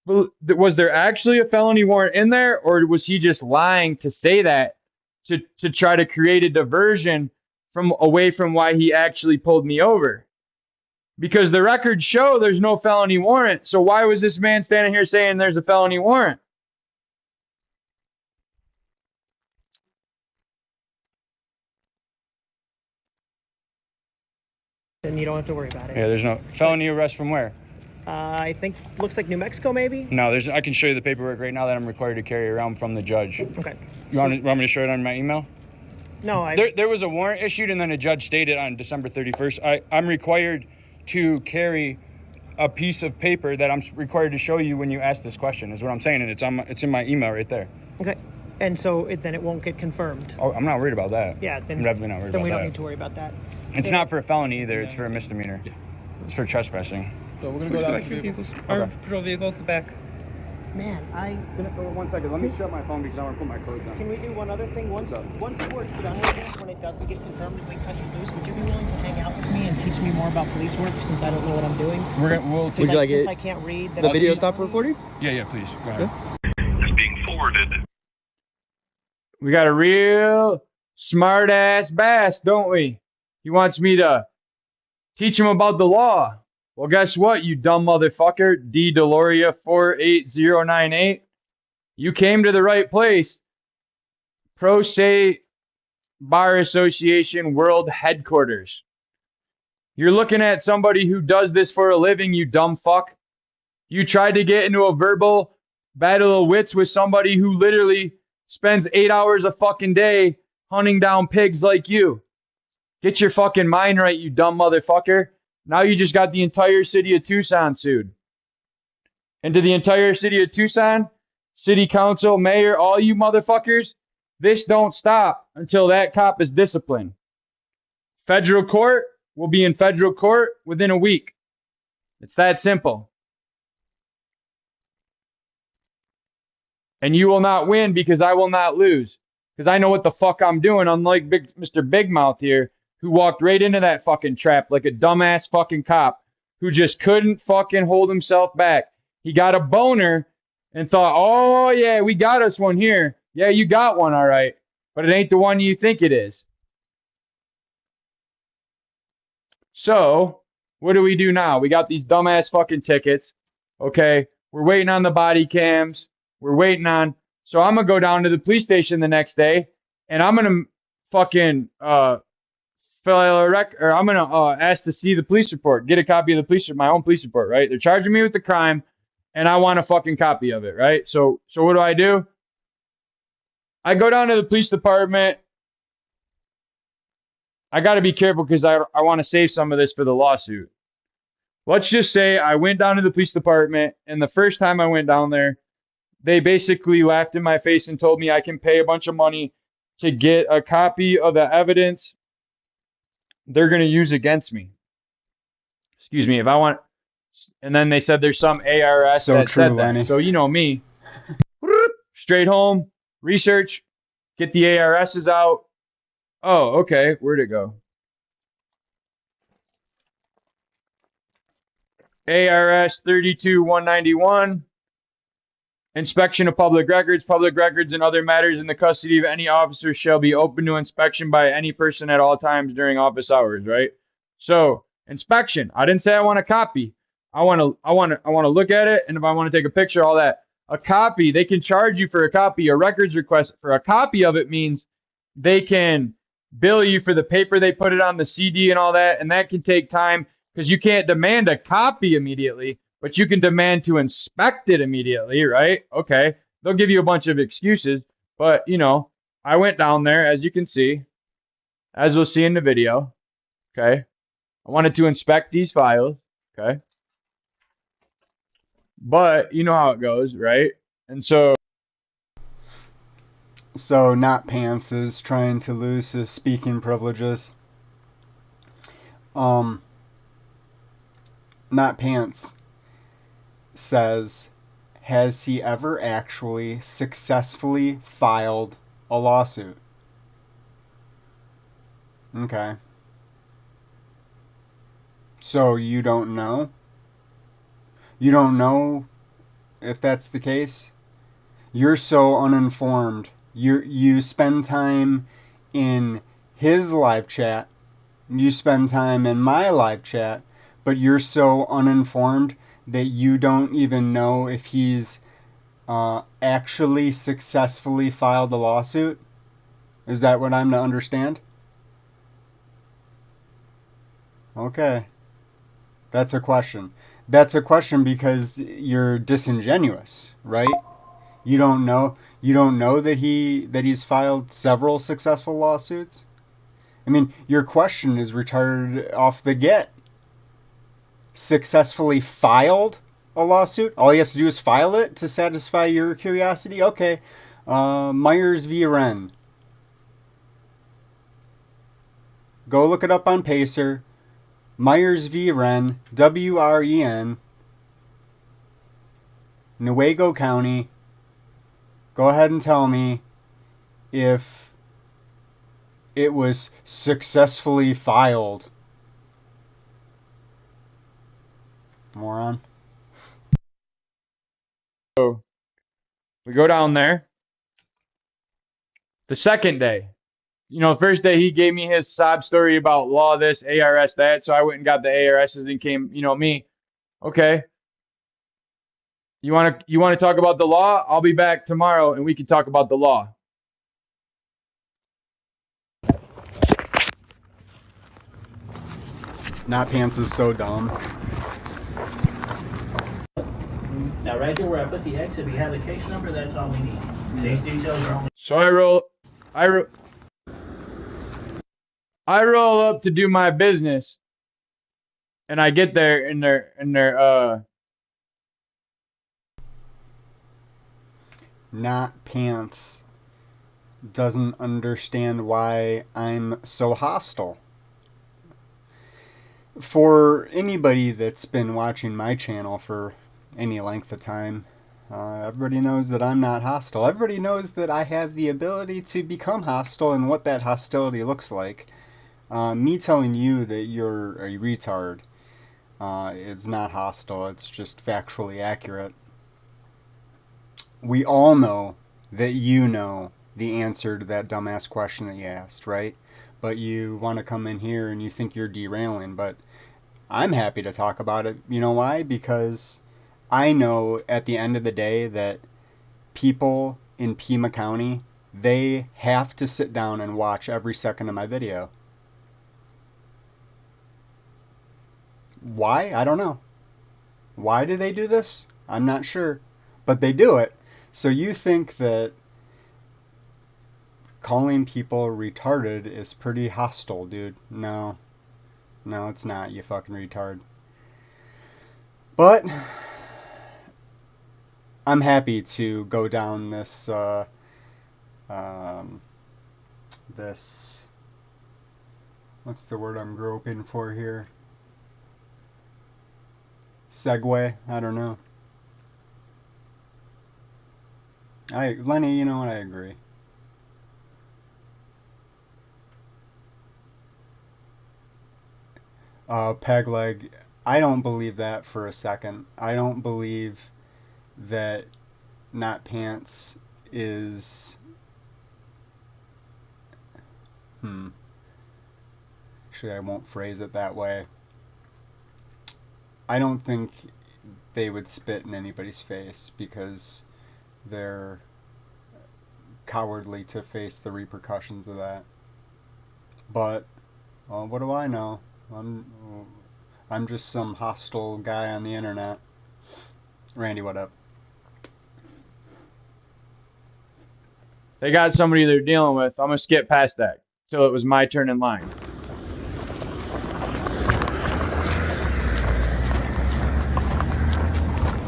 was there actually a felony warrant in there, or was he just lying to say that to try to create a diversion away from why he actually pulled me over? Because the records show there's no felony warrant. So why was this man standing here saying there's a felony warrant? Then you don't have to worry about it. Yeah, there's no felony arrest from where? I think looks like New Mexico, maybe. No, I can show you the paperwork right now that I'm required to carry around from the judge. Okay. You want me to show it on my email? No, There was a warrant issued, and then a judge stated on December 31st, I'm required to carry a piece of paper that I'm required to show you when you ask this question, is what I'm saying, and it's in my email right there. Okay. And so then it won't get confirmed. Oh, I'm not worried about that. Yeah, then I'm definitely not worried about that. Then we don't need to worry about that. It's not for a felony either. It's for a misdemeanor. Yeah. It's for trespassing. So we're gonna go down to the vehicles. Our patrol vehicle, the back. Man, One second. Let me shut my phone because I want to put my clothes on. Can we do one other thing? Once we're done with this, when it doesn't get confirmed and we cut you loose, would you be willing to hang out with me and teach me more about police work since I don't know what I'm doing? We'll since I can't read. The video stop recording? Yeah, please. Go ahead. Is being forwarded. We got a real smart ass bass, don't we? He wants me to teach him about the law. Well, guess what, you dumb motherfucker, D. Deloria 48098. You came to the right place. Pro Se Bar Association World Headquarters. You're looking at somebody who does this for a living, you dumb fuck. You tried to get into a verbal battle of wits with somebody who literally spends 8 hours a fucking day hunting down pigs like you. Get your fucking mind right, you dumb motherfucker. Now you just got the entire city of Tucson sued. And to the entire city of Tucson, city council, mayor, all you motherfuckers, this don't stop until that cop is disciplined. Federal court will be in federal court within a week. It's that simple. And you will not win because I will not lose. Because I know what the fuck I'm doing, unlike Mr. Big Mouth here, who walked right into that fucking trap like a dumbass fucking cop who just couldn't fucking hold himself back. He got a boner and thought, oh yeah, we got us one here. Yeah, you got one, all right. But it ain't the one you think it is. So, what do we do now? We got these dumbass fucking tickets. Okay, we're waiting on the body cams. We're waiting on. So I'm going to go down to the police station the next day and I'm going to fucking file a or I'm going to ask to see the police report, get a copy of the my own police report, right? They're charging me with the crime and I want a fucking copy of it, right? So what do? I go down to the police department. I got to be careful because I want to save some of this for the lawsuit. Let's just say I went down to the police department and the first time I went down there, they basically laughed in my face and told me I can pay a bunch of money to get a copy of the evidence they're going to use against me. Excuse me, if I want. And then they said there's some ARS so that true, said that. Lenny. So you know me. Straight home, research, get the ARSs out. Oh, okay. Where'd it go? ARS 32191. Inspection of public records. Public records and other matters in the custody of any officer shall be open to inspection by any person at all times during office hours, right? So, inspection. I didn't say I want a copy. I want to look at it, and if I want to take a picture, all that. A copy, they can charge you for a copy. A records request for a copy of it means they can bill you for the paper they put it on, the CD and all that, and that can take time because you can't demand a copy immediately. But you can demand to inspect it immediately, right? Okay. They'll give you a bunch of excuses. But, you know, I went down there, as you can see, as we'll see in the video. Okay. I wanted to inspect these files. Okay. But you know how it goes, right? And so Not Pants is trying to lose his speaking privileges. Not Pants says, has he ever actually successfully filed a lawsuit? Okay. So you don't know? You don't know if that's the case? You're so uninformed. You spend time in his live chat. You spend time in my live chat. But you're so uninformed that you don't even know if he's actually successfully filed a lawsuit? Is that what I'm to understand? Okay. That's a question. That's a question because you're disingenuous, right? You don't know that he's filed several successful lawsuits? I mean, your question is retarded off the get. successfully filed a lawsuit. All he has to do is file it to satisfy your curiosity. Okay. Myers v. Wren. Go look it up on Pacer. Myers v. Wren, W-R-E-N, Newaygo County. Go ahead and tell me if it was successfully filed. Moron. So we go down there. The second day, you know, first day he gave me his sob story about law this, ARS that. So I went and got the ARSs and came, you know, me. Okay. You want to talk about the law? I'll be back tomorrow and we can talk about the law. Not Pants is so dumb. Now, right here where I put the X, if you have the case number, that's all we need. These details are only. So I roll up to do my business, and I get there and they're Not Pants doesn't understand why I'm so hostile. For anybody that's been watching my channel for any length of time, everybody knows that I'm not hostile. Everybody knows that I have the ability to become hostile and what that hostility looks like. Me telling you that you're a retard is not hostile. It's just factually accurate. We all know that you know the answer to that dumbass question that you asked, right? But you want to come in here and you think you're derailing, but I'm happy to talk about it. You know why? Because I know at the end of the day that people in Pima County, they have to sit down and watch every second of my video. Why? I don't know. Why do they do this? I'm not sure. But they do it. So you think that calling people retarded is pretty hostile, dude. No. No, it's not, you fucking retard. But I'm happy to go down this this, what's the word I'm groping for here? Segue? I don't know. Lenny, you know what? I agree. Peg leg. I don't believe that for a second. I don't believe that Not Pants is... Actually, I won't phrase it that way. I don't think they would spit in anybody's face because they're cowardly to face the repercussions of that. But, well, what do I know? I'm just some hostile guy on the internet. Randy, what up? they got somebody they're dealing with. I'm gonna skip past that till it was my turn in line.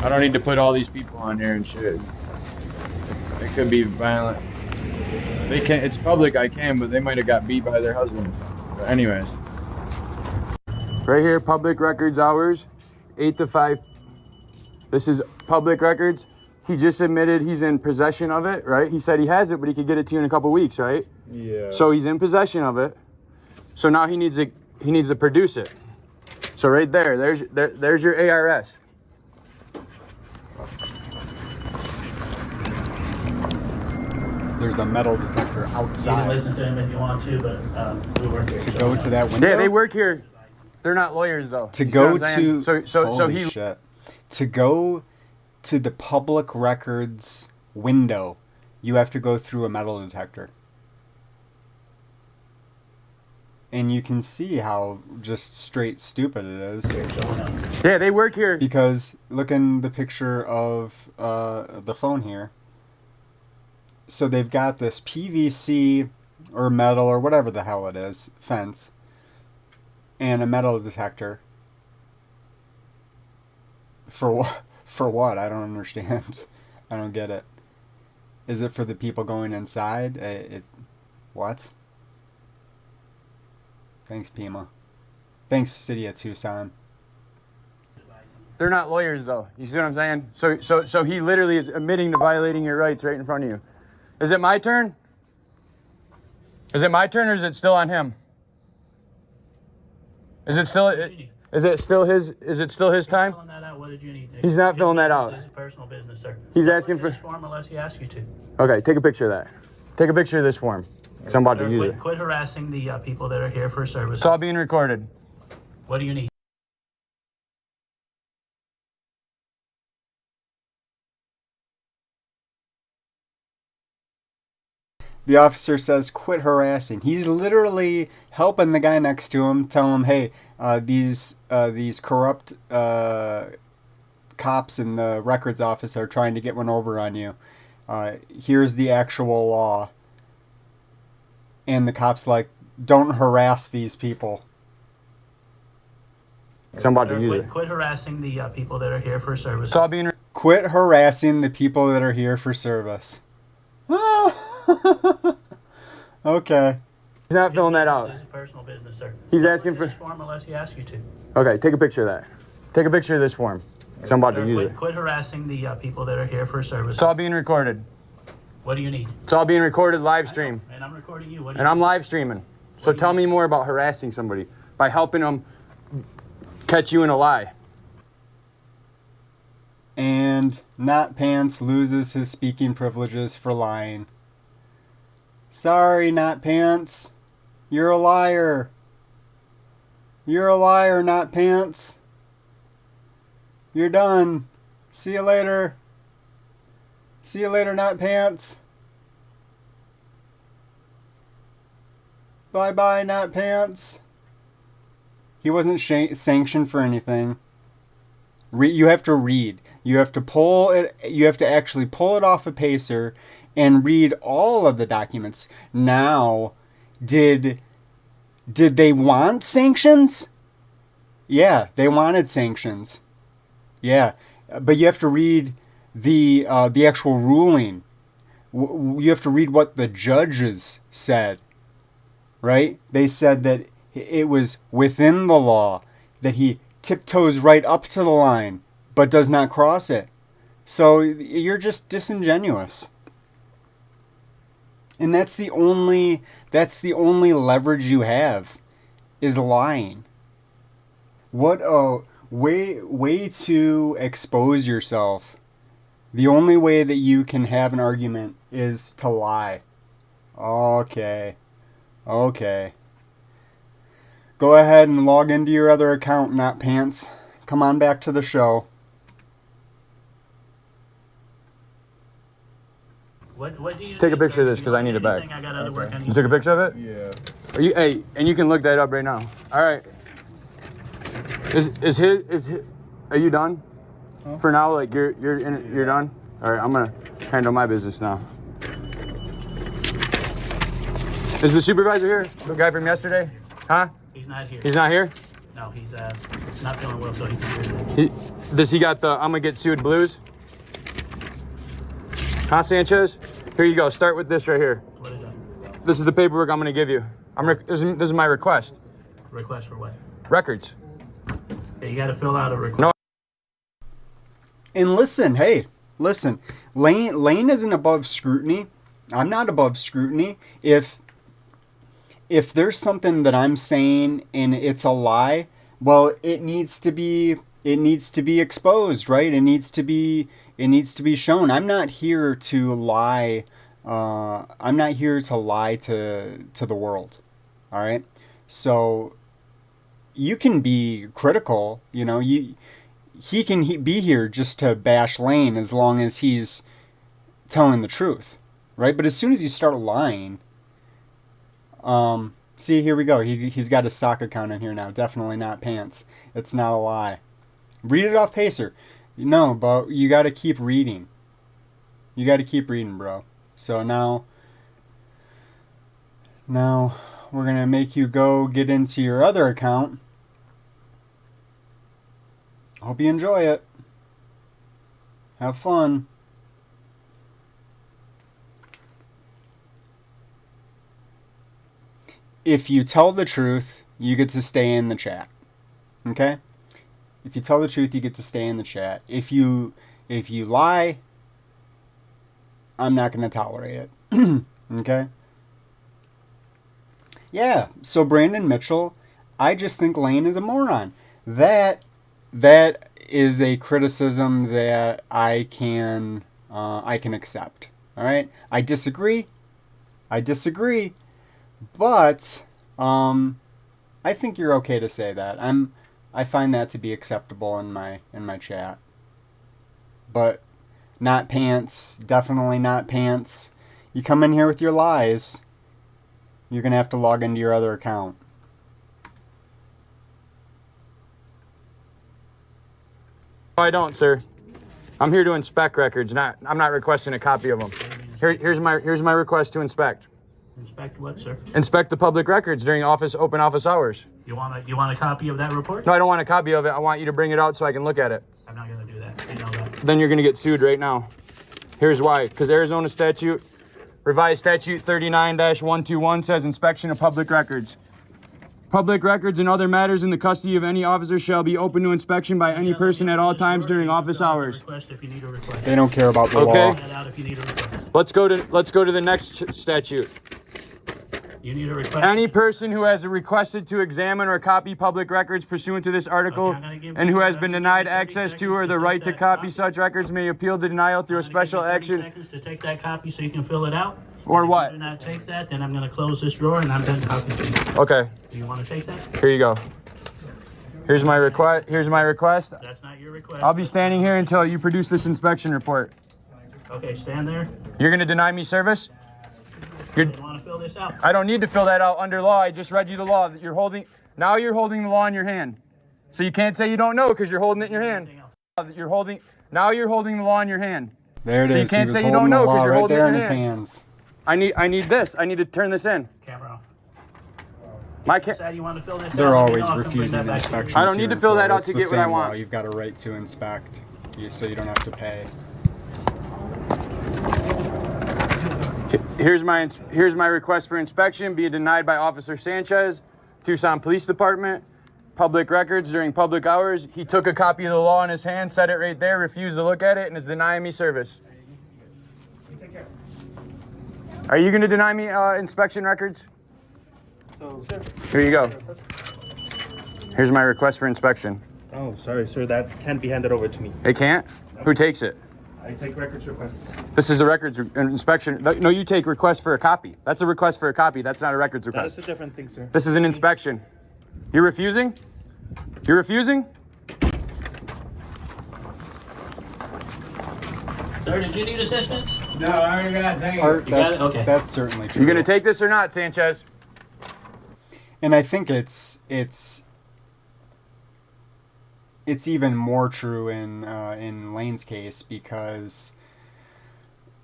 I don't need to put all these people on here and shit. They could be violent. They can't. It's public. I can, but they might have got beat by their husband. But anyways, right here, public records hours, 8 to 5. This is public records. He just admitted he's in possession of it, right? He said he has it, but he could get it to you in a couple weeks, right? Yeah. So he's in possession of it. So now he needs to produce it. So right there, there's your ARS. There's the metal detector You can outside. listen to him if you want to, but we work here. To go to that window? Yeah, they work here. They're not lawyers though. To You see go what I'm saying? to... so Holy he shit. To go to the public records window, you have to go through a metal detector. And you can see how just straight stupid it is. Yeah, they work here. Because look in the picture of the phone here. So they've got this PVC or metal or whatever the hell it is, fence, and a metal detector. For what? I don't understand. I don't get it. Is it for the people going inside? What? Thanks, Pima. Thanks, City of Tucson. They're not lawyers, though. You see what I'm saying? So he literally is admitting to violating your rights right in front of you. Is it my turn? Is it my turn, or is it still on him? Is it still his time? Filling that out. What did you need? He's not filling that out. This is personal business, sir. He's asking for... This form unless he asks you to. Okay, take a picture of that. Take a picture of this form, because I'm about to use it. Quit harassing the people that are here for service. It's all being recorded. What do you need? The officer says, quit harassing. He's literally helping the guy next to him, telling him, hey, these corrupt cops in the records office are trying to get one over on you. Here's the actual law. And the cop's like, don't harass these people. I'm about to use it. Quit harassing the people that are here for service. It's all being... Quit harassing the people that are here for service. Okay. He's not filling that out. This is personal business, sir. He's asking for... This form unless he asks you to. Okay, take a picture of that. Take a picture of this form, because I'm about to use it. Quit harassing the people that are here for service. It's all being recorded. What do you need? It's all being recorded live stream. And I'm recording you. What do you And I'm live streaming. So tell me more about harassing somebody by helping them catch you in a lie. And Not Pants loses his speaking privileges for lying. Sorry, Not Pants. You're a liar. You're a liar, Not Pants. You're done. See you later. See you later, Not Pants. Bye-bye, Not Pants. He wasn't sanctioned for anything. You have to read. You have to pull it. You have to actually pull it off a pacer and read all of the documents. Now, did they want sanctions? Yeah, they wanted sanctions. Yeah, but you have to read the actual ruling. You have to read what the judges said. Right? They said that it was within the law, that he tiptoes right up to the line, but does not cross it. So you're just disingenuous. And that's the only leverage you have, is lying. What a way to expose yourself. The only way that you can have an argument is to lie. Okay. Go ahead and log into your other account, Not Pants. Come on back to the show. What do you Take a need, picture sir? of this, because I need it back. I got other work I need. You took a picture of it? Yeah. Hey, and you can look that up right now. All right. Is are you done? Huh? For now, like you're done? All right, I'm gonna handle my business now. Is the supervisor here? The guy from yesterday? Huh? He's not here. He's not here? No, he's not feeling well, so he's here. Does he got the I'm gonna get sued blues? Huh, Sanchez? Here you go. Start with this right here. What is that? This is the paperwork I'm gonna give you. This is my request. Request for what? Records. Yeah, you got to fill out a request. No. And listen, Lane isn't above scrutiny. I'm not above scrutiny. If there's something that I'm saying and it's a lie, well, it needs to be exposed, right? It needs to be shown. I'm not here to lie. I'm not here to lie to the world. All right. So you can be critical. You know, he can be here just to bash Lane as long as he's telling the truth, right? But as soon as you start lying, see, here we go. He's got his sock account in here now. Definitely Not Pants. It's not a lie. Read it off pacer. No, but you got to keep reading. You got to keep reading, bro. So now we're going to make you go get into your other account. Hope you enjoy it. Have fun. If you tell the truth, you get to stay in the chat. Okay? If you tell the truth, you get to stay in the chat. If you lie, I'm not going to tolerate it. Okay? Yeah, so Brandon Mitchell, I just think Lane is a moron. That is a criticism that I can accept. All right? I disagree, but I think you're okay to say that. I find that to be acceptable in my chat. But not pants, definitely not pants. You come in here with your lies, you're going to have to log into your other account. No, I don't, sir. I'm here to inspect records. I'm not requesting a copy of them. Here's my request to inspect. Inspect what, sir? Inspect the public records during open office hours. You want a copy of that report? No, I don't want a copy of it. I want you to bring it out so I can look at it. I'm not gonna do that. You know that. Then you're gonna get sued right now. Here's why. Because Arizona statute, revised statute 39-121 says inspection of public records. Public records and other matters in the custody of any officer shall be open to inspection by any person at all times during office hours. They don't care about the law. Let's go to the next statute. You need a request. Any person who has requested to examine or copy public records pursuant to this article and who has been denied access to or the right to copy such records may appeal the denial through a special action. Seconds to take that copy so you can fill it out. Or if what? you do not take that, then I'm going to close this drawer and I'm done talking to you. Okay. Do you want to take that? Here you go. Here's my request. That's not your request. I'll be standing here until you produce this inspection report. Okay, stand there. You're going to deny me service? You want to fill this out? I don't need to fill that out under law. I just read you the law that you're holding. Now you're holding the law in your hand. So you can't say you don't know because you're holding it in your hand. Now you're holding the law in your hand. There it is. So you can't He was say you holding don't know the because law you're right holding there it in in his your hand. hands. I need this. I need to turn this in. Camera off. Said you want to fill this They're out, always I'll come bring refusing that back to you. inspections. I don't need to fill that out to get what I want. You've got a right to inspect, so you don't have to pay. Here's my request for inspection, be denied by Officer Sanchez, Tucson Police Department, public records during public hours. He took a copy of the law in his hand, set it right there, refused to look at it, and is denying me service. Are you going to deny me inspection records? Here you go. Here's my request for inspection. Oh, sorry, sir. That can't be handed over to me. It can't? Who takes it? I take records requests. This is a records inspection. No, you take request for a copy. That's a request for a copy. That's not a records That request. is a different thing, sir. This is an inspection. You're refusing? You're refusing? Sir, did you need assistance? No, I already got it. Thank you. Art, You got it? Okay. that's certainly true. You gonna take this or not, Sanchez? And I think it's even more true in Lane's case because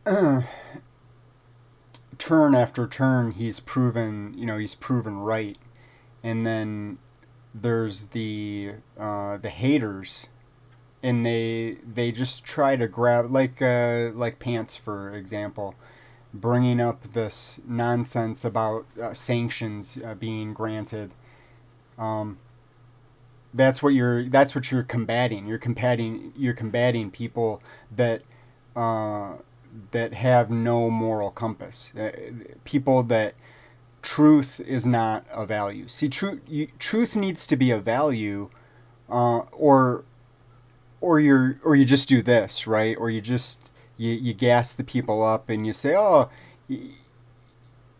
turn after turn he's proven right, and then there's the haters, and they just try to grab like Pants, for example, bringing up this nonsense about sanctions being granted. That's what you're combating. You're combating people that have no moral compass. People that truth is not a value. See, truth needs to be a value, or you just do this, right? Or you just you gas the people up and you say, oh,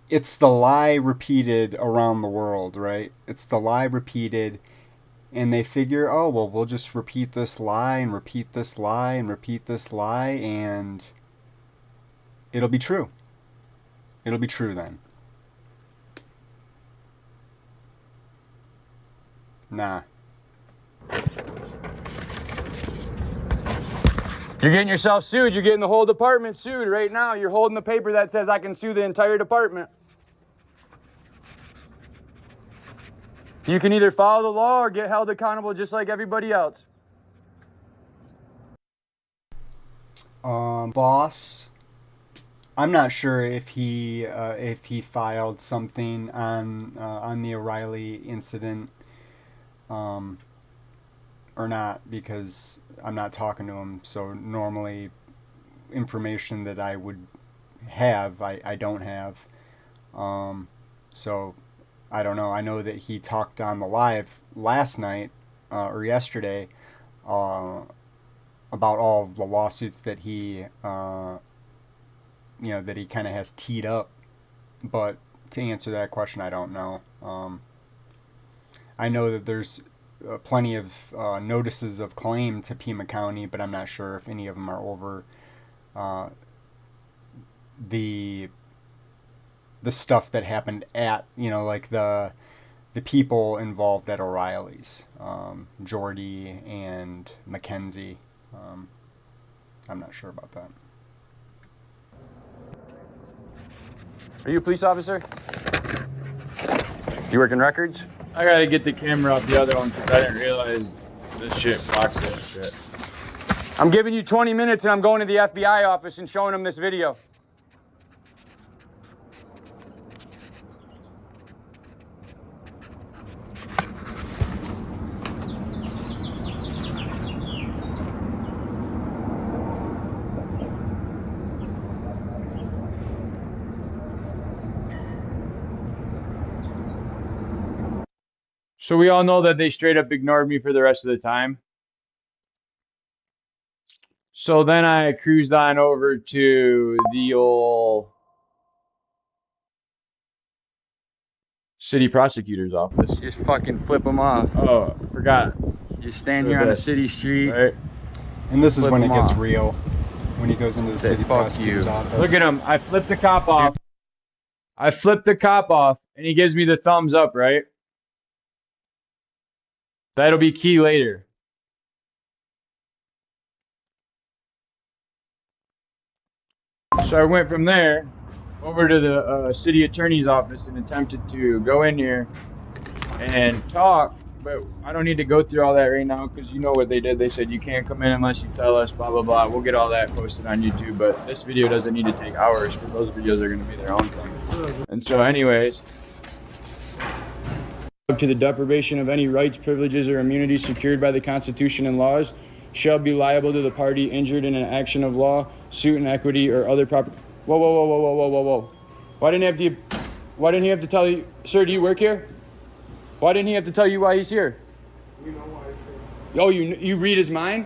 it's the lie repeated around the world, right? It's the lie repeated. And they figure, oh, well, we'll just repeat this lie and repeat this lie and repeat this lie, and it'll be true. It'll be true then. Nah. You're getting yourself sued. You're getting the whole department sued right now. You're holding the paper that says I can sue the entire department. You can either follow the law or get held accountable just like everybody else. Boss, I'm not sure if he filed something on the O'Reilly incident or not, because I'm not talking to him. So normally information that I would have, I don't have. So I don't know. I know that he talked on the live last night or yesterday about all of the lawsuits that he that he kind of has teed up. But to answer that question, I don't know. I know that there's plenty of notices of claim to Pima County, but I'm not sure if any of them are over the stuff that happened at, like the people involved at O'Reilly's, Jordy and Mackenzie. I'm not sure about that. Are you a police officer? You working records? I gotta get the camera off the other one because I didn't realize this shit blocks that shit. I'm giving you 20 minutes and I'm going to the FBI office and showing them this video. So we all know that they straight up ignored me for the rest of the time. So then I cruised on over to the old city prosecutor's office. Just fucking flip them off. Oh, I forgot. Just stand here on a city street. Right. And this is Flip when it him gets off. real. When he goes into the Say, city "Fuck prosecutor's you." office. Look at him. I flipped the cop off. I flipped the cop off, and he gives me the thumbs up, right? That'll be key later. So I went from there over to the city attorney's office and attempted to go in here and talk, but I don't need to go through all that right now because you know what they did. They said you can't come in unless you tell us, blah, blah, blah. We'll get all that posted on YouTube, but this video doesn't need to take hours because those videos are going to be their own thing. And so anyways, To the deprivation of any rights, privileges, or immunities secured by the Constitution and laws shall be liable to the party injured in an action of law, suit in equity, or other proper. Whoa, whoa, whoa, whoa, whoa, whoa, whoa, whoa! Why didn't he have to tell you, sir? Do you work here? Why didn't he have to tell you why he's here? We know why. Oh, you read his mind?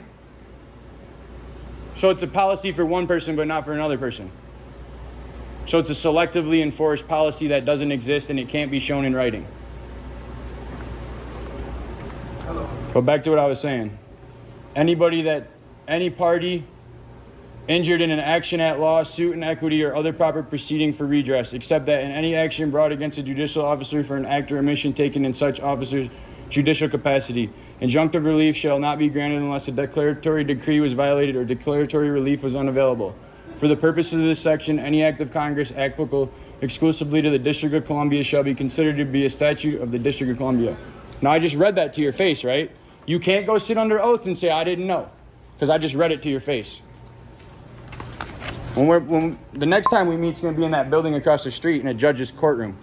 So it's a policy for one person, but not for another person. So it's a selectively enforced policy that doesn't exist and it can't be shown in writing. But back to what I was saying. Any party injured in an action at law, suit in equity, or other proper proceeding for redress, except that in any action brought against a judicial officer for an act or omission taken in such officer's judicial capacity, injunctive relief shall not be granted unless a declaratory decree was violated or declaratory relief was unavailable. For the purposes of this section, any act of Congress applicable exclusively to the District of Columbia shall be considered to be a statute of the District of Columbia. Now, I just read that to your face, right? You can't go sit under oath and say, I didn't know, because I just read it to your face. When the next time we meet, it's going to be in that building across the street in a judge's courtroom.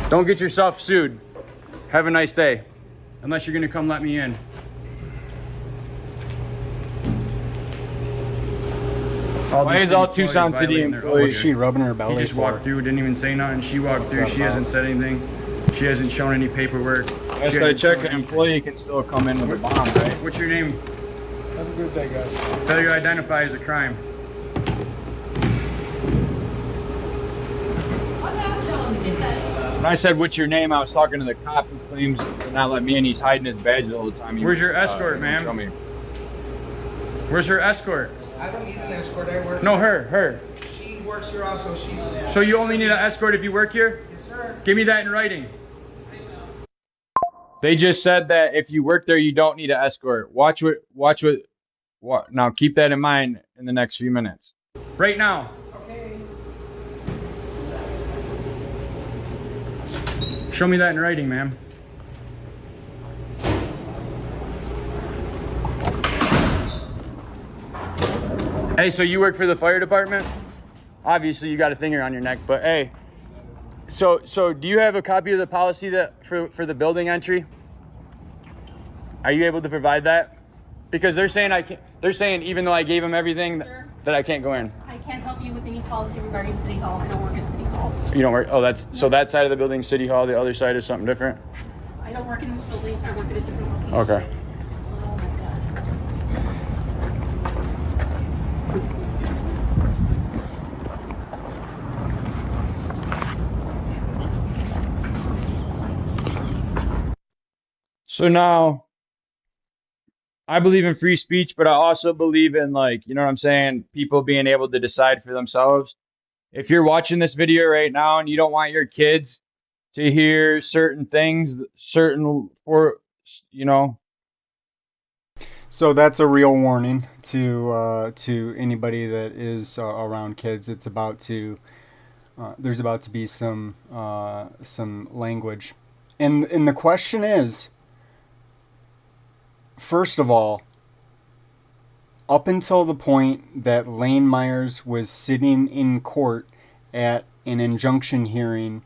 Don't get yourself sued. Have a nice day. Unless you're going to come let me in. why is all Tucson City employees? What's she rubbing her belly He just for? walked through, didn't even say nothing. She walked through, that she about? hasn't said anything. She hasn't shown any paperwork. Last I checked, an employee can still come in with a bomb, right? What's your name? Have a good day, guys. Failure to identify as a crime. When I said, what's your name, I was talking to the cop who claims to not let me in. He's hiding his badge the whole time. Where's your escort, ma'am? show me. Where's her escort? I don't need an escort. I work. No, her. She works here also. She's. So you only need an escort if you work here? Yes, sir. Give me that in writing. They just said that if you work there, you don't need an escort. Watch what. Now keep that in mind in the next few minutes. Right now. Okay. Show me that in writing, ma'am. Hey, so you work for the fire department? Obviously, you got a thing around your neck, but hey. So do you have a copy of the policy that for the building entry? Are you able to provide that? Because they're saying I can't. They're saying even though I gave them everything that I can't go in. I can't help you with any policy regarding City Hall. I don't work at City Hall. You don't work. Oh, that's so that side of the building, City Hall. The other side is something different. I don't work in this building. I work at a different location. Okay. Oh my God. So now, I believe in free speech, but I also believe in, like, you know what I'm saying, people being able to decide for themselves. If you're watching this video right now and you don't want your kids to hear certain things, you know. So that's a real warning to anybody that is around kids. It's about to there's about to be some language, and the question is, first of all, up until the point that Lane Myers was sitting in court at an injunction hearing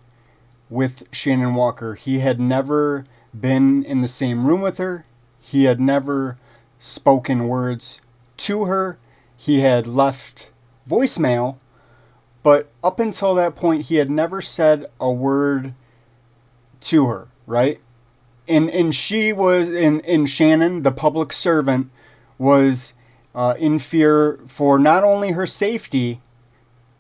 with Shannon Walker, he had never been in the same room with her. He had never spoken words to her. He had left voicemail, but up until that point, he had never said a word to her, right? And she was, and Shannon, the public servant, was in fear for not only her safety,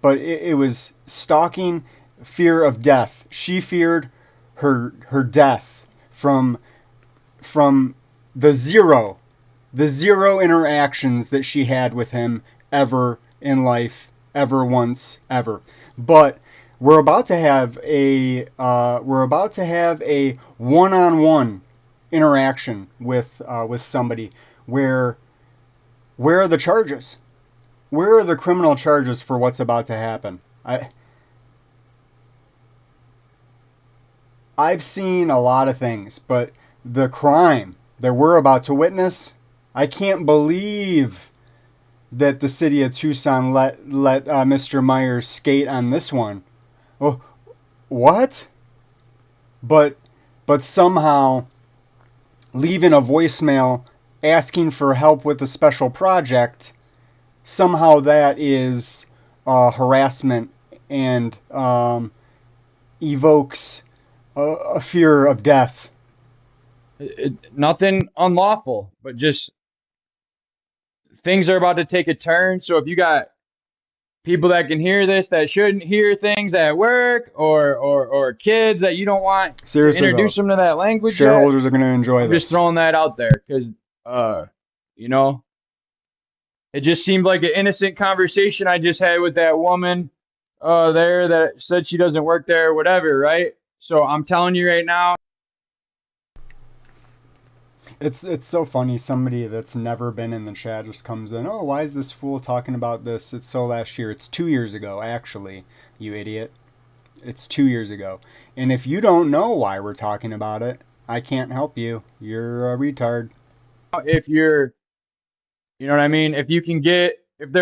but it was stalking, fear of death. She feared her death from the zero interactions that she had with him ever in life, ever once, ever. But we're about to have a one-on-one interaction with somebody. Where are the charges? Where are the criminal charges for what's about to happen? I've seen a lot of things, but the crime that we're about to witness, I can't believe that the city of Tucson let Mr. Myers skate on this one. Oh, what? But somehow leaving a voicemail asking for help with a special project, somehow that is harassment and evokes a fear of death. Nothing unlawful, but just things are about to take a turn. So if you got people that can hear this that shouldn't hear things at work, or kids that you don't want Seriously, to introduce them to that language, shareholders are going to enjoy I'm this. just throwing that out there because, you know, it just seemed like an innocent conversation I just had with that woman there that said she doesn't work there or whatever, right? So I'm telling you right now. It's so funny. Somebody that's never been in the chat just comes in. Oh, why is this fool talking about this? It's so last year. It's 2 years ago, actually, you idiot. It's 2 years ago. And if you don't know why we're talking about it, I can't help you. You're a retard. If you're, you know what I mean? If you can get, if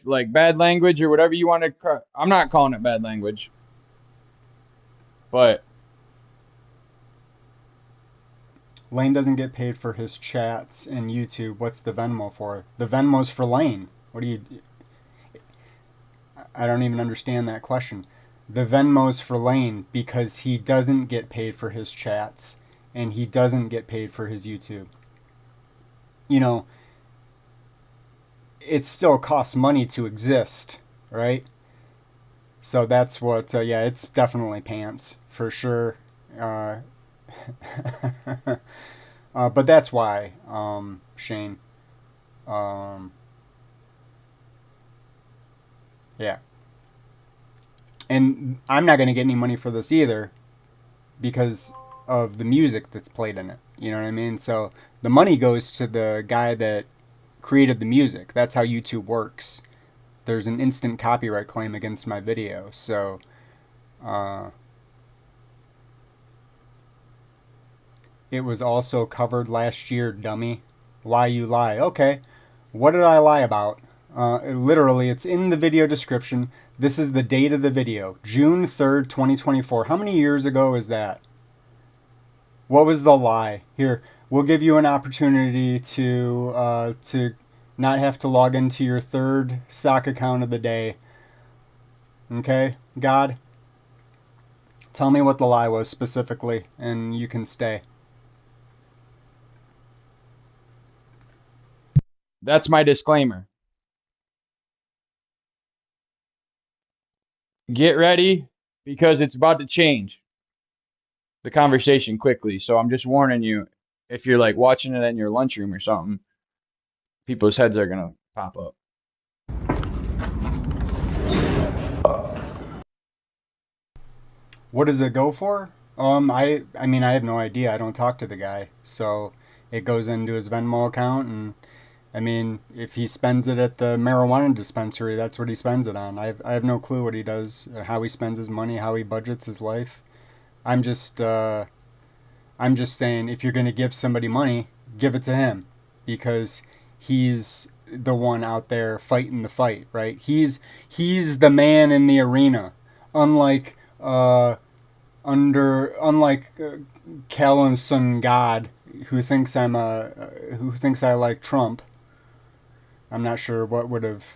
like bad language or whatever you want to, I'm not calling it bad language, but Lane doesn't get paid for his chats in YouTube. What's the Venmo for? The Venmo's for Lane. What do you... I don't even understand that question. The Venmo's for Lane because he doesn't get paid for his chats and he doesn't get paid for his YouTube. You know, it still costs money to exist, right? So that's what, yeah, it's definitely pants for sure. But that's why, Shane. Yeah. And I'm not going to get any money for this either because of the music that's played in it. You know what I mean? So the money goes to the guy that created the music. That's how YouTube works. There's an instant copyright claim against my video. So It was also covered last year, dummy. Why you lie? Okay, what did I lie about? Literally, it's in the video description. This is the date of the video, June 3rd, 2024. How many years ago is that? What was the lie? Here, we'll give you an opportunity to not have to log into your third sock account of the day. Okay, God? Tell me what the lie was specifically, and you can stay. That's my disclaimer. Get ready, because it's about to change the conversation quickly. So I'm just warning you, if you're like watching it in your lunchroom or something, people's heads are gonna pop up. What does it go for? I mean, I have no idea. I don't talk to the guy. So it goes into his Venmo account, and I mean, if he spends it at the marijuana dispensary, that's what he spends it on. I have no clue what he does, how he spends his money, how he budgets his life. I'm just saying, if you're going to give somebody money, give it to him, because he's the one out there fighting the fight, right? He's the man in the arena, unlike Callan's son God, who thinks I like Trump. I'm not sure what would have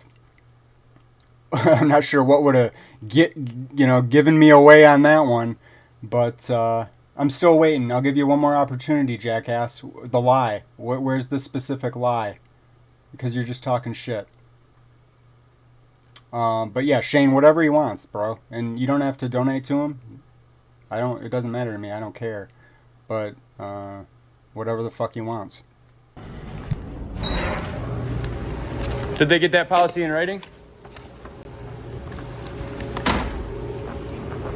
given me away on that one, but I'm still waiting. I'll give you one more opportunity, jackass. The lie. Where's the specific lie? Because you're just talking shit. But yeah, Shane, whatever he wants, bro. And you don't have to donate to him. It doesn't matter to me. I don't care. But whatever the fuck he wants. Did they get that policy in writing?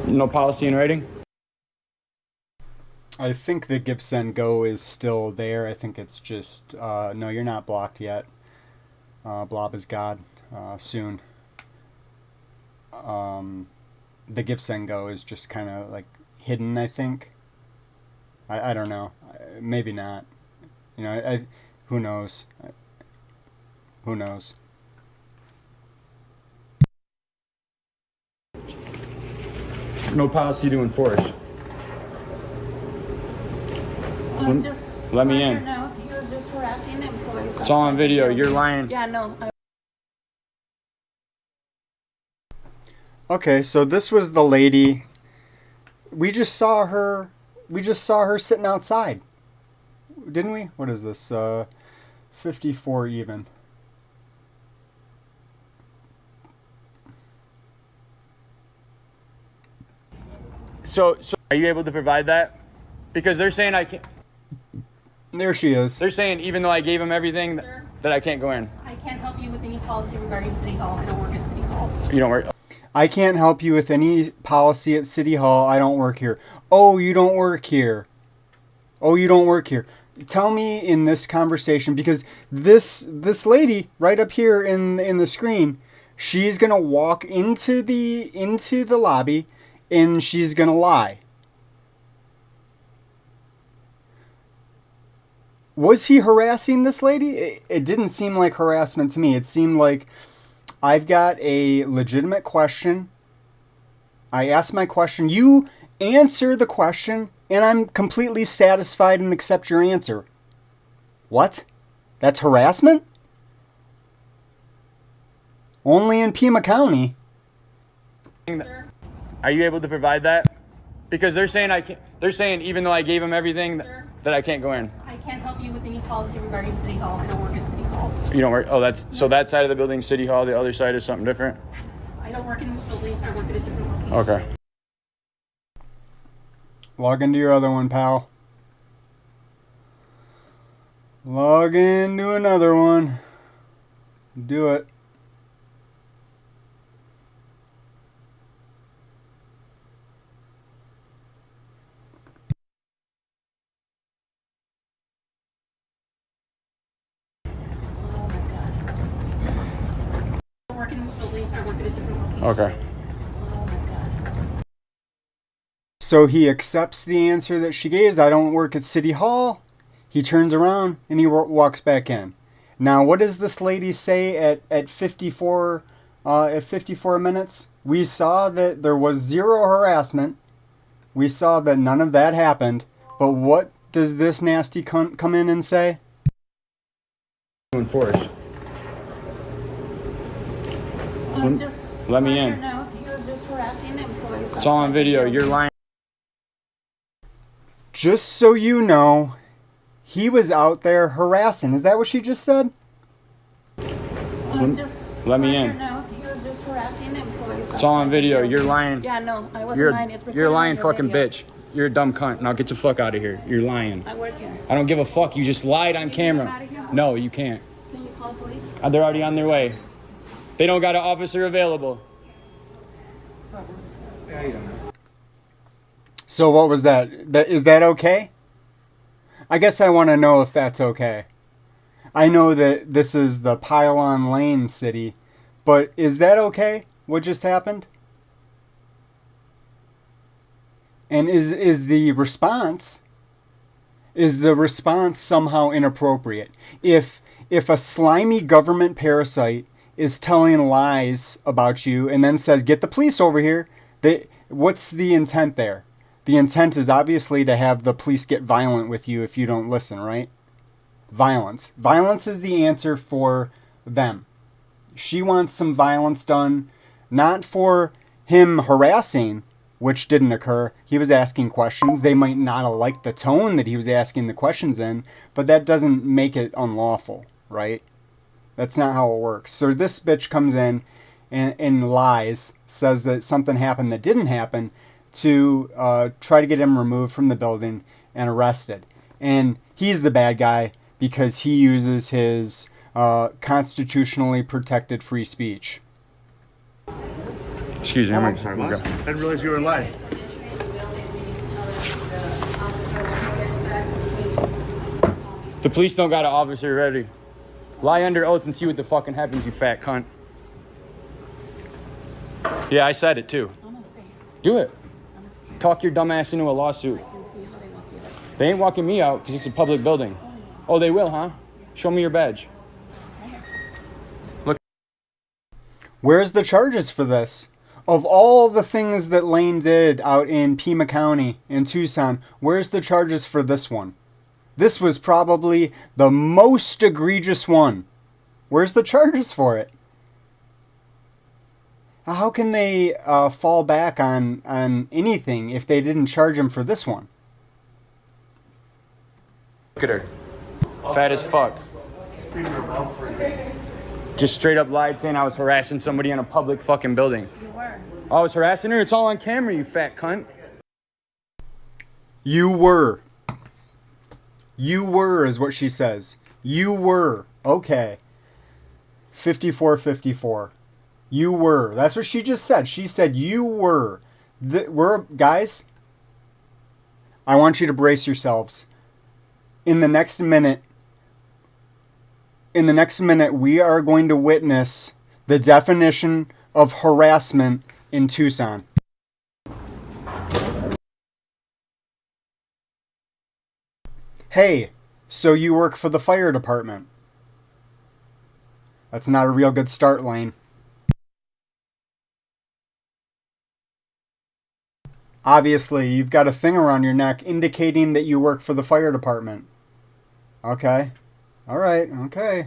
No policy in writing? I think the Give Send Go is still there. I think it's just no, you're not blocked yet. Blob is God. Soon. The Give Send Go is just kind of like hidden, I think. I don't know. Maybe not. You know, who knows? Who knows? No policy to enforce. Let me in. No, he was just harassing employees. It's all on video. You're lying. Yeah, no. Okay, so this was the lady. We just saw her sitting outside. Didn't we? What is this? 54 even. So are you able to provide that? Because they're saying I can't. There she is. They're saying even though I gave them everything, that I can't go in. I can't help you with any policy regarding City Hall. I don't work at City Hall. You don't work. I can't help you with any policy at City Hall. I don't work here. Oh, you don't work here. Oh, you don't work here. Tell me in this conversation, because this lady right up here in the screen, she's gonna walk into the lobby, and she's gonna lie. Was he harassing this lady? It didn't seem like harassment to me. It seemed like I've got a legitimate question. I ask my question. You answer the question, and I'm completely satisfied and accept your answer. What? That's harassment? Only in Pima County. Are you able to provide that? Because they're saying I can't. They're saying even though I gave them everything, that I can't go in. I can't help you with any policy regarding City Hall. I don't work at City Hall. You don't work. Oh, that's so that side of the building, City Hall. The other side is something different. I don't work in this building. I work at a different location. Okay. Log into your other one, pal. Log into another one. Do it. Oh my God. I don't work in this building. I work at a different location. Okay. So he accepts the answer that she gave. I don't work at City Hall. He turns around and he walks back in. Now, what does this lady say at 54 minutes? We saw that there was zero harassment. We saw that none of that happened. But what does this nasty cunt come in and say? Enforce. Let me in. It's all on video. You're lying. Just so you know, he was out there harassing. Is that what she just said? Let me in. It's all on video. You're lying. Yeah, no, I wasn't lying. You're a lying fucking bitch. You're a dumb cunt. Now get the fuck out of here. You're lying. I work here. I don't give a fuck. You just lied on camera. No, you can't. Can you call police? They're already on their way. They don't got an officer available. So what was that? Is that okay? I guess I want to know if that's okay. I know that this is the Pylon Lane city, but is that okay? What just happened? And is the response somehow inappropriate? If a slimy government parasite is telling lies about you and then says, get the police over here, what's the intent there? The intent is obviously to have the police get violent with you if you don't listen, right? Violence. Violence is the answer for them. She wants some violence done, not for him harassing, which didn't occur. He was asking questions. They might not have liked the tone that he was asking the questions in, but that doesn't make it unlawful, right? That's not how it works. So this bitch comes in and lies, says that something happened that didn't happen, to try to get him removed from the building and arrested. And he's the bad guy because he uses his constitutionally protected free speech. Excuse me, I'm sorry. I didn't realize you were lying. The police don't got an officer ready. Lie under oath and see what the fucking happens, you fat cunt. Yeah, I said it too. Do it. Talk your dumb ass into a lawsuit. They ain't walking me out because it's a public building. Oh, they will, huh? Show me your badge. Look. Where's the charges for this? Of all the things that Lane did out in Pima County in Tucson, where's the charges for this one? This was probably the most egregious one. Where's the charges for it? How can they fall back on anything if they didn't charge him for this one? Look at her. Fat as fuck. Just straight up lied saying I was harassing somebody in a public fucking building. You were. I was harassing her? It's all on camera, you fat cunt. You were. You were is what she says. You were. Okay. 54-54. You were. That's what she just said. She said you were. Guys, I want you to brace yourselves. In the next minute, we are going to witness the definition of harassment in Tucson. Hey, so you work for the fire department. That's not a real good start, Lane. Obviously, you've got a thing around your neck indicating that you work for the fire department. Okay. All right. Okay.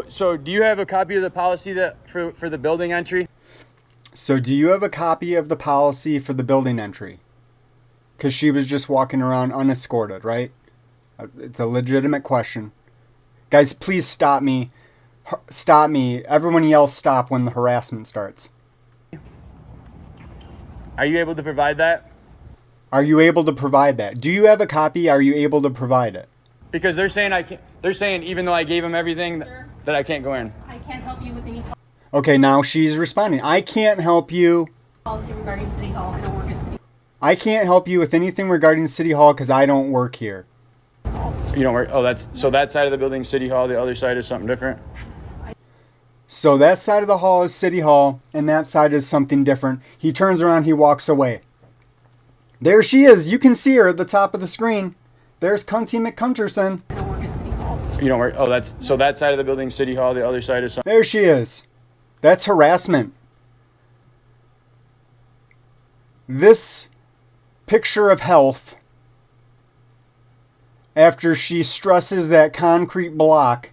So do you have a copy of the policy that for the building entry? So do you have a copy of the policy for the building entry? Because she was just walking around unescorted, right? It's a legitimate question. Guys, please stop me. Stop me. Everyone yell stop when the harassment starts. Are you able to provide that? Are you able to provide that? Do you have a copy? Are you able to provide it? Because they're saying I can't. They're saying even though I gave them everything that I can't go in. I can't help you with any Okay, now she's responding. I can't help you. policy regarding City Hall. I don't work at City Hall. I can't help you with anything regarding City Hall because I don't work here. You don't work. Oh, that's so that side of the building, City Hall. The other side is something different. So that side of the hall is City Hall, and that side is something different. He turns around, he walks away. There she is. You can see her at the top of the screen. There's Cunty McCunterson. I don't work at City Hall. You don't work. Oh, that's so that side of the building, City Hall. The other side is some. There she is. That's harassment. This picture of health, after she stresses that concrete block,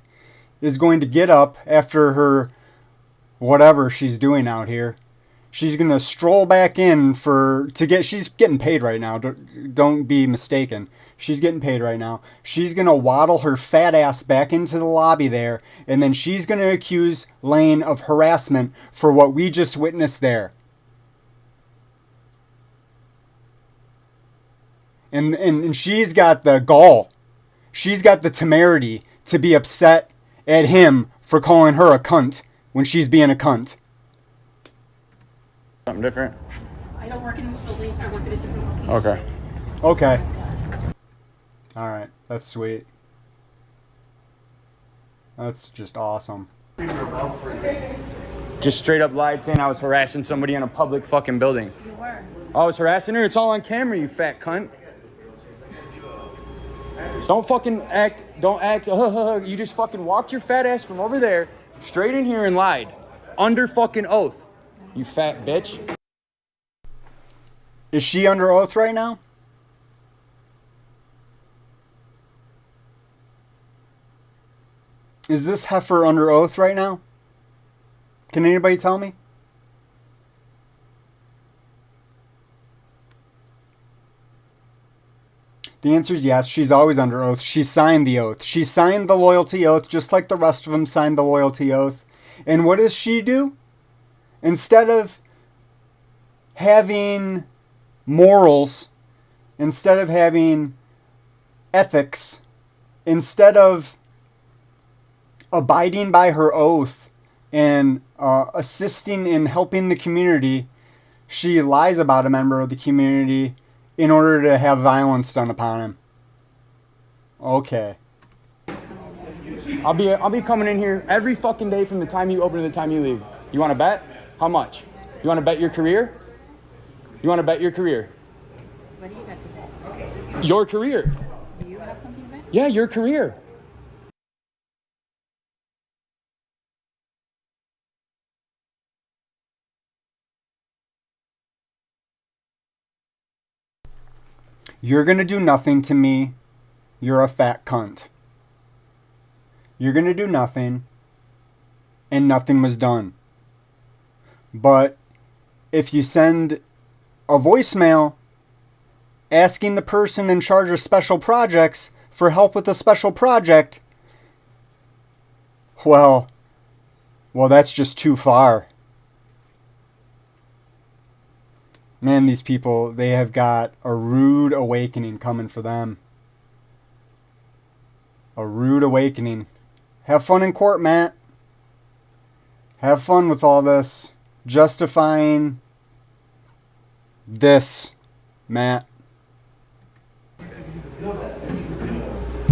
is going to get up after her whatever she's doing out here. She's going to stroll back in she's getting paid right now. Don't be mistaken. She's getting paid right now. She's going to waddle her fat ass back into the lobby there, and then she's going to accuse Lane of harassment for what we just witnessed there. And she's got the gall. She's got the temerity to be upset at him for calling her a cunt when she's being a cunt. Something different. I don't work in this building. I work at a different location. Okay. Okay. All right. That's sweet. That's just awesome. Just straight up lied saying I was harassing somebody in a public fucking building. You were. I was harassing her. It's all on camera, you fat cunt. Don't fucking act. Don't act. You just fucking walked your fat ass from over there straight in here and lied. Under fucking oath. You fat bitch. Is she under oath right now? Is this heifer under oath right now? Can anybody tell me? The answer is yes. She's always under oath. She signed the oath. She signed the loyalty oath just like the rest of them signed the loyalty oath. And what does she do? Instead of having morals, instead of having ethics, instead of abiding by her oath and assisting in helping the community, she lies about a member of the community in order to have violence done upon him. Okay. I'll be coming in here every fucking day from the time you open to the time you leave. You want to bet? How much? You want to bet your career? You want to bet your career? What do you got to bet? Your career. Do you have something to bet? Yeah, your career. You're going to do nothing to me. You're a fat cunt. You're going to do nothing, and nothing was done. But if you send a voicemail asking the person in charge of special projects for help with a special project, well, that's just too far. Man, these people, they have got a rude awakening coming for them. A rude awakening. Have fun in court, Matt. Have fun with all this. Justifying this, Matt.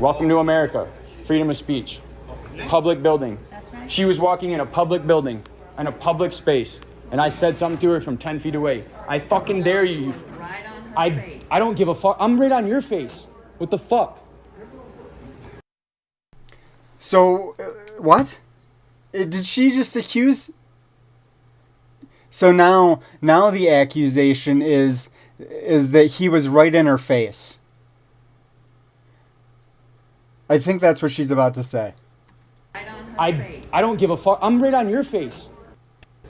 Welcome to America. Freedom of speech. Public building. That's right. She was walking in a public building, in a public space, and I said something to her from 10 feet away. I fucking dare you. Right on her face. I don't give a fuck. I'm right on your face. What the fuck? So, what? Did she just accuse? So now the accusation is that he was right in her face. I think that's what she's about to say. Right on her face. I don't give a fuck. I'm right on your face.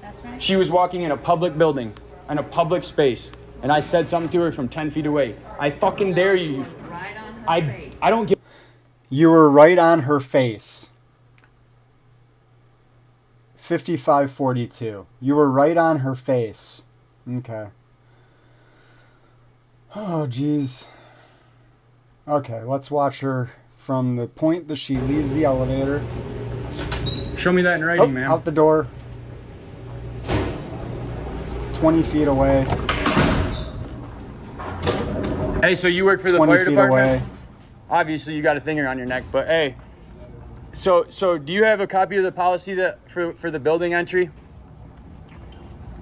That's right. She was walking in a public building, in a public space, and I said something to her from 10 feet away. I fucking dare you. Right on her face. I don't give. You were right on her face. 5542. You were right on her face. Okay. Oh, jeez. Okay, let's watch her from the point that she leaves the elevator. Show me that in writing, man. Out the door. 20 feet away. Hey, so you work for the 20 fire feet department? away. Obviously, you got a thing around your neck, but hey, So do you have a copy of the policy that for the building entry?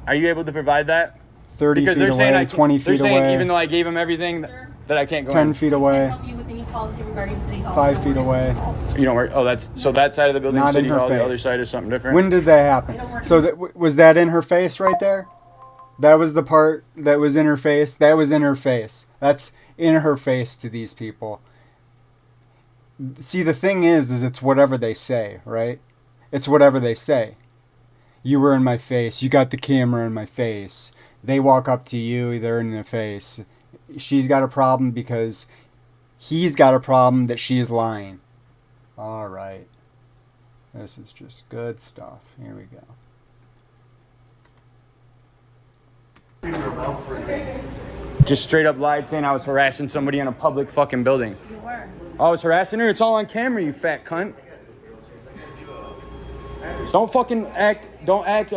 Are you able to provide that? 30 Because feet they're saying away, 20 they're feet saying away, even though I gave them everything that I can't go 10 in. feet Can I away, help you with any policy regarding City Hall? 5 feet away. You don't work. Oh, that's so that side of the building, Not City in her Hall. The other face. side is something different. When did that happen? So was that in her face right there? That was the part that was in her face? That was in her face. That's in her face to these people. See, the thing is it's whatever they say, right? It's whatever they say. You were in my face. You got the camera in my face. They walk up to you, they're in the face. She's got a problem because he's got a problem that she's lying. All right. This is just good stuff. Here we go. Just straight up lied saying I was harassing somebody in a public fucking building. You were. I was harassing her. It's all on camera, you fat cunt. Don't fucking act. Don't act.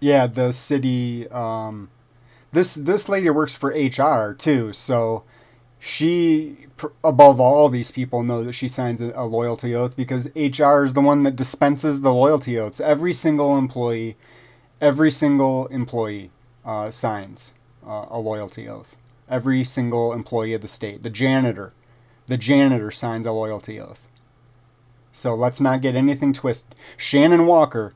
Yeah, the city. This lady works for HR too, so she, above all these people, know that she signs a loyalty oath because HR is the one that dispenses the loyalty oaths. Every single employee signs a loyalty oath. Every single employee of the state. The janitor signs a loyalty oath. So let's not get anything twisted. Shannon Walker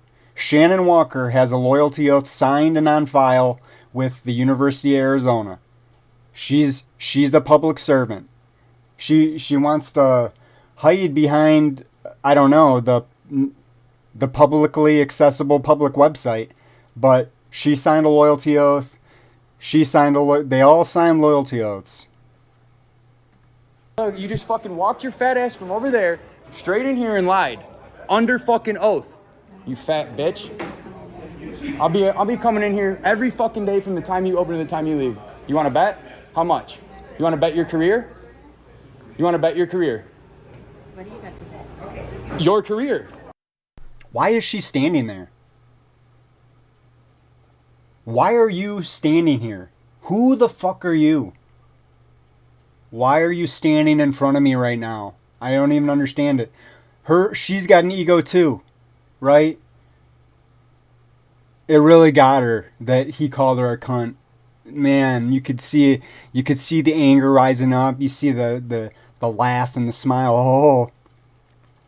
has a loyalty oath signed and on file with the University of Arizona. She's a public servant. She wants to hide behind, I don't know, the publicly accessible public website, but she signed a loyalty oath. They all signed loyalty oaths. You just fucking walked your fat ass from over there straight in here and lied under fucking oath. You fat bitch. I'll be coming in here every fucking day from the time you open to the time you leave. You want to bet? How much? You want to bet your career? You want to bet your career? What do you got to bet? Your career. Why is she standing there? Why are you standing here? Who the fuck are you? Why are you standing in front of me right now? I don't even understand it. She's got an ego too, right? It really got her that he called her a cunt. Man, you could see the anger rising up. You see the laugh and the smile.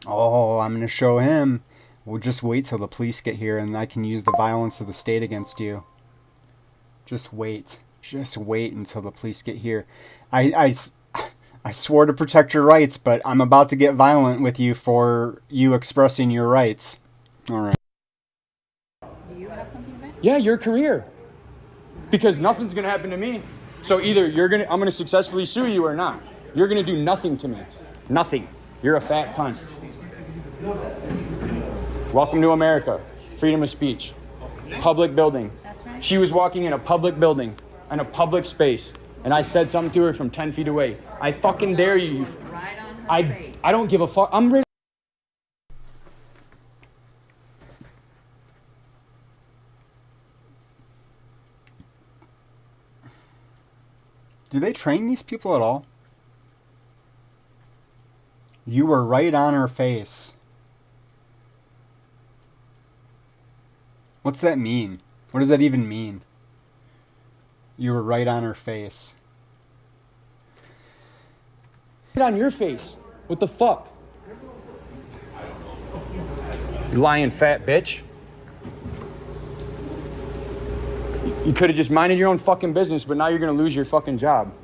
Oh, I'm gonna show him. We'll just wait till the police get here and I can use the violence of the state against you. Just wait until the police get here. I swore to protect your rights, but I'm about to get violent with you for you expressing your rights. All right. Do you have something to bet? Yeah, your career. Because nothing's gonna happen to me. So either I'm gonna successfully sue you or not. You're gonna do nothing to me. Nothing. You're a fat cunt. Welcome to America. Freedom of speech. Public building. That's right. She was walking in a public building, in a public space, and I said something to her from 10 feet away. I fucking dare you. Right on her face. I don't give a fuck. I'm ready. Do they train these people at all? You were right on her face. What's that mean? What does that even mean? You were right on her face. On your face. What the fuck? You lying fat bitch. You could have just minded your own fucking business, but now you're gonna lose your fucking job.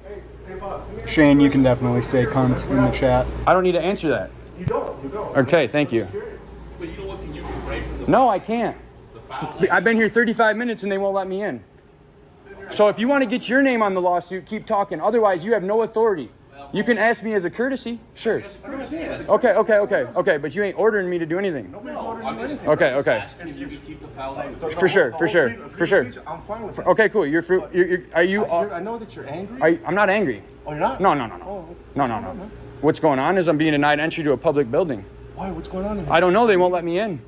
Shane, you can definitely say cunt in the chat. I don't need to answer that. You don't. Okay, thank you. But you know what? Can you refrain from the No, I can't. foul? I've been here 35 minutes and they won't let me in. So if you want to get your name on the lawsuit, keep talking. Otherwise, you have no authority. You can ask me as a courtesy. Sure. Okay. But you ain't ordering me to do anything. I'm just Okay. asking if you can keep the foul language. For sure. I'm fine with that. Okay, cool. Are you? I know that you're angry. I'm not angry. Oh, you're not? No. Oh, No. What's going on is I'm being denied entry to a public building. why? What's going on in here? I don't know. They won't let me in.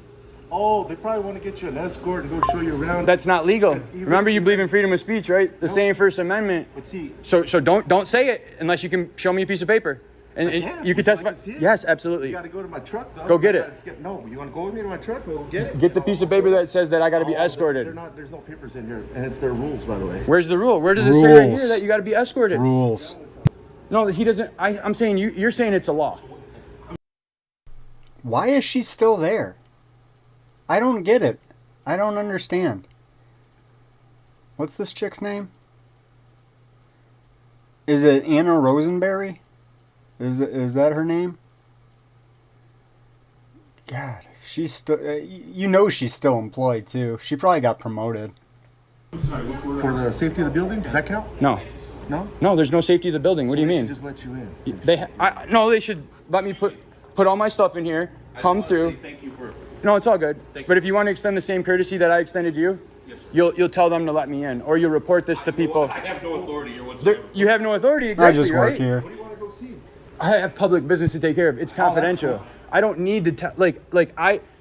Oh, they probably want to get you an escort and go show you around. That's not legal. That's even- Remember, you believe in freedom of speech, right? The same First Amendment. But see, So don't say it unless you can show me a piece of paper. And you can testify. Yes, absolutely. You got to go to my truck, though. Go get it. No, you want to go with me to my truck? We'll get it. Get the piece of paper that says that I got to be escorted. There's no papers in here, and it's their rules, by the way. Where's the rule? Where does it say right here that you got to be escorted? Rules. No, he doesn't. I'm saying you're saying it's a law. Why is she still there? I don't get it. I don't understand. What's this chick's name? Is it Anna Rosenberry? Is that her name? God, she's still. You know she's still employed too. She probably got promoted. For the safety of the building, does that count? No. No? No, there's no safety of the building. What do you mean? Just let you in. They should let me put all my stuff in here. Come through. Thank you for. No, it's all good. But if you want to extend the same courtesy that I extended you, Yes, sir. you'll tell them to let me in, or you'll report this to people. I have no authority here whatsoever. You have no authority, exactly, I just work right? here. What do you want to go see? I have public business to take care of. It's confidential. cool. I don't need to tell.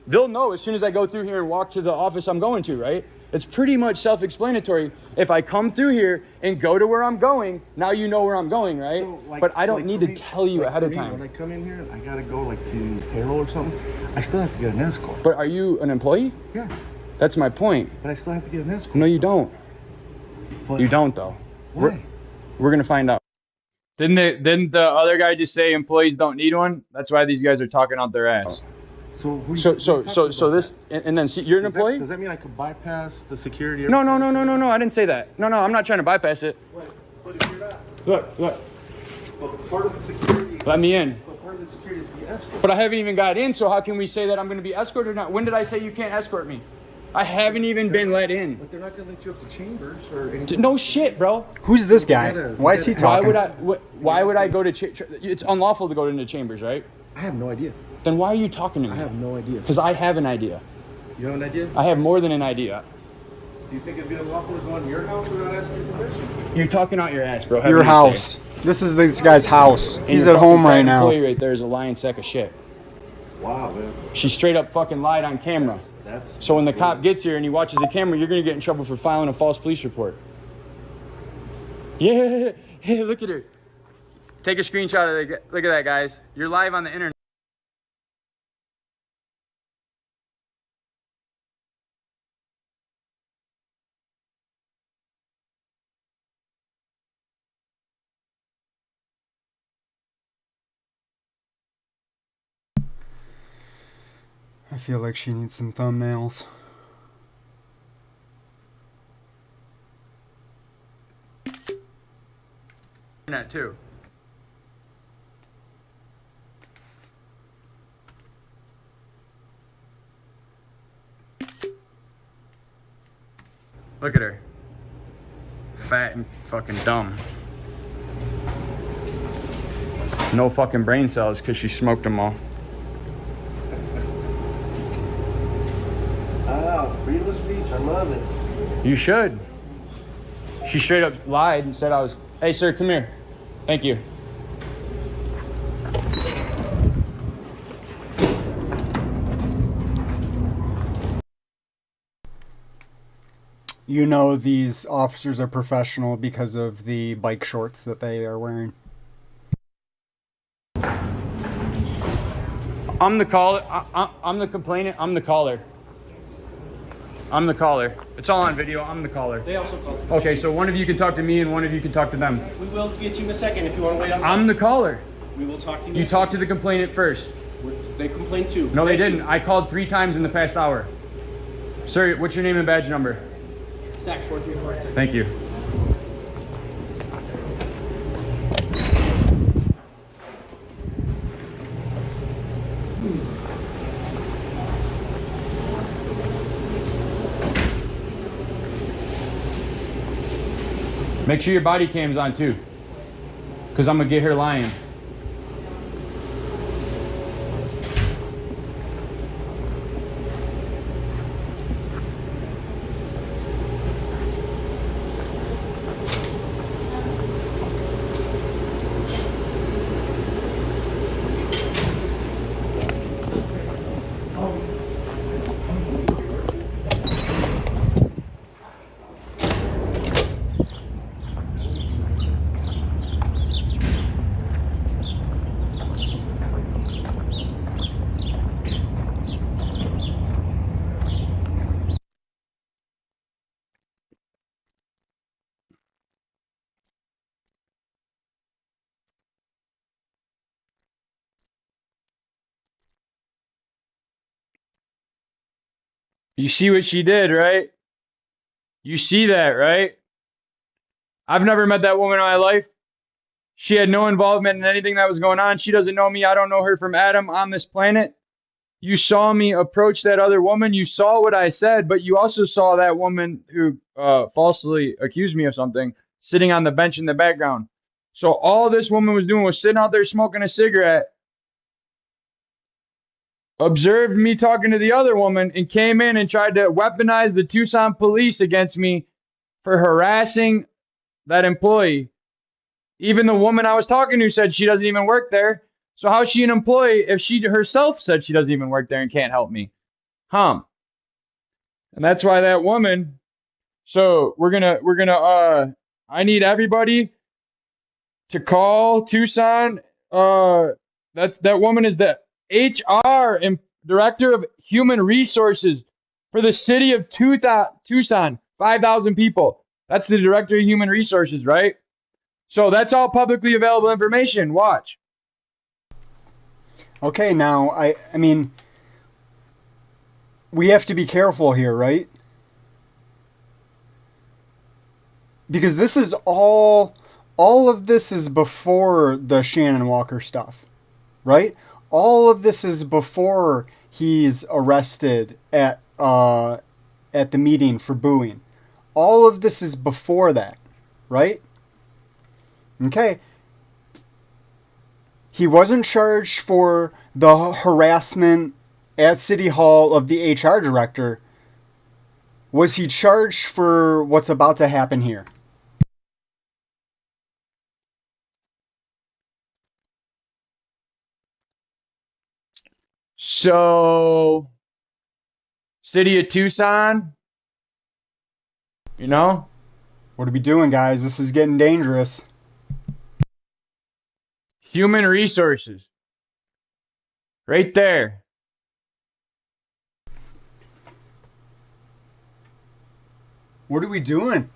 They'll know as soon as I go through here and walk to the office I'm going to, right? It's pretty much self-explanatory. If I come through here and go to where I'm going, now you know where I'm going, right? So, but I don't need to tell you ahead of When time. I come in here and I gotta go to payroll or something, I still have to get an escort. But are you an employee? Yes, That's my point. but I still have to get an escort. No, you don't. But You don't, though. Why? We're gonna find out. Didn't the other guy just say employees don't need one? That's why these guys are talking out their ass. So This and then see, you're an employee? Does that mean I could bypass the security? No. I didn't say that. No, I'm not trying to bypass it. But if you're not, Look. but part of the security. Let me in. But part of the security is to be escorted. But I haven't even got in, so how can we say that I'm going to be escorted or not? When did I say you can't escort me? I haven't even been let in. But they're not gonna let you up to chambers or anything. No shit, bro. Who's this guy? Why is he talking? Why would I go to? It's unlawful to go into chambers, right? I have no idea. Then why are you talking to me? I have no idea. Because I have an idea. You have an idea? I have more than an idea. Do you think it'd be unlawful to go in your house without asking permission? You're talking out your ass, bro. Your house. This is this guy's house. And He's your at home fucking right now. employee right there is a lying sack of shit. Wow, man. She straight up fucking lied on camera. So when the cop gets here and he watches the camera, you're gonna get in trouble for filing a false police report. Yeah, hey, look at her. Take a screenshot of it. Look at that, guys. You're live on the internet. I feel like she needs some thumbnails. Internet too. Look at her. Fat and fucking dumb. No fucking brain cells because she smoked them all. Freedom of speech, I love it. You should. She straight up lied and said I was, hey sir, come here. Thank you. You know these officers are professional because of the bike shorts that they are wearing. I'm the caller. I'm the complainant. I'm the caller. I'm the caller. It's all on video. I'm the caller. They also call. Okay, so one of you can talk to me and one of you can talk to them. We will get you in a second if you want to wait outside. I'm the caller. We will talk to you. You talk to the complainant first. They complained too. No, they didn't. I called 3 times in the past hour. Sir, what's your name and badge number? Sax 434. Thank you. Make sure your body cam's on too, because I'm gonna get her lying. You see what she did, right? You see that, right? I've never met that woman in my life. She had no involvement in anything that was going on. She doesn't know me. I don't know her from Adam on this planet. You saw me approach that other woman. You saw what I said, but you also saw that woman who falsely accused me of something sitting on the bench in the background. So all this woman was doing was sitting out there smoking a cigarette, observed me talking to the other woman, and came in and tried to weaponize the Tucson police against me for harassing that employee. Even the woman I was talking to said she doesn't even work there. So how's she an employee if she herself said she doesn't even work there and can't help me? And that's why that woman. So we're gonna I need everybody to call Tucson. That woman is the HR and director of human resources for the city of Tucson, 5,000 people. That's the director of human resources, right? So that's all publicly available information. Watch. Okay, now I mean, we have to be careful here, right? Because this is all of this is before the Shannon Walker stuff, right? All of this is before he's arrested at the meeting for booing. All of this is before that, right? Okay. He wasn't charged for the harassment at City Hall of the HR director. Was he charged for what's about to happen here? So, city of Tucson, you know? What are we doing, guys? This is getting dangerous. Human resources. Right there. What are we doing?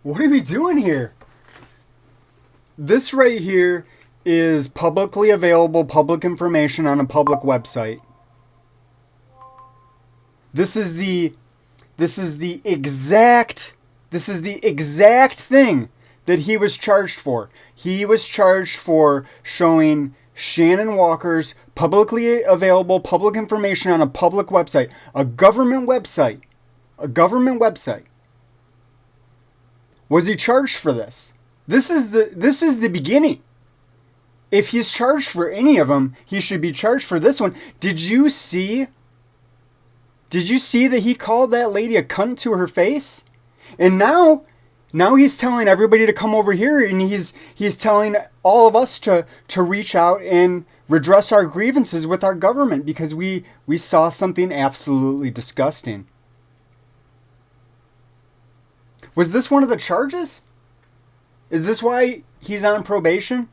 What are we doing here? This right here is publicly available public information on a public website. This is the exact thing that he was charged for. He was charged for showing Shannon Walker's publicly available public information on a public website, a government website. Was he charged for this? This is the beginning. If he's charged for any of them, he should be charged for this one. Did you see that he called that lady a cunt to her face? And now he's telling everybody to come over here, and he's telling all of us to reach out and redress our grievances with our government because we saw something absolutely disgusting. Was this one of the charges? Is this why he's on probation?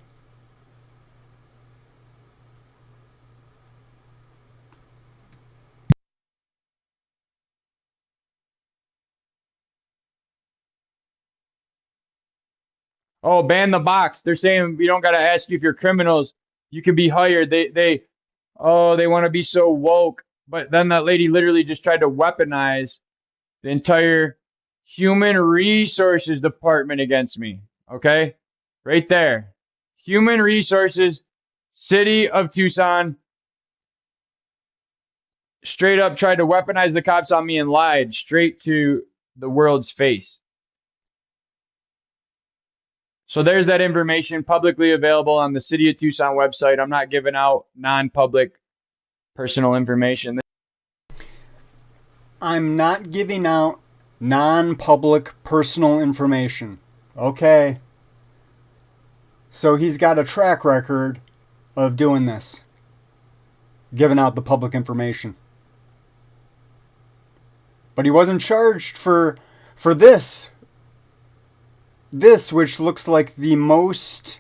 Oh, ban the box. They're saying we don't got to ask you if you're criminals. You can be hired. They want to be so woke. But then that lady literally just tried to weaponize the entire human resources department against me. Okay? Right there. Human resources, city of Tucson, straight up tried to weaponize the cops on me and lied straight to the world's face. So there's that information publicly available on the City of Tucson website. I'm not giving out non-public personal information. I'm not giving out non-public personal information. Okay. So he's got a track record of doing this. Giving out the public information. But he wasn't charged for this. This, which looks like the most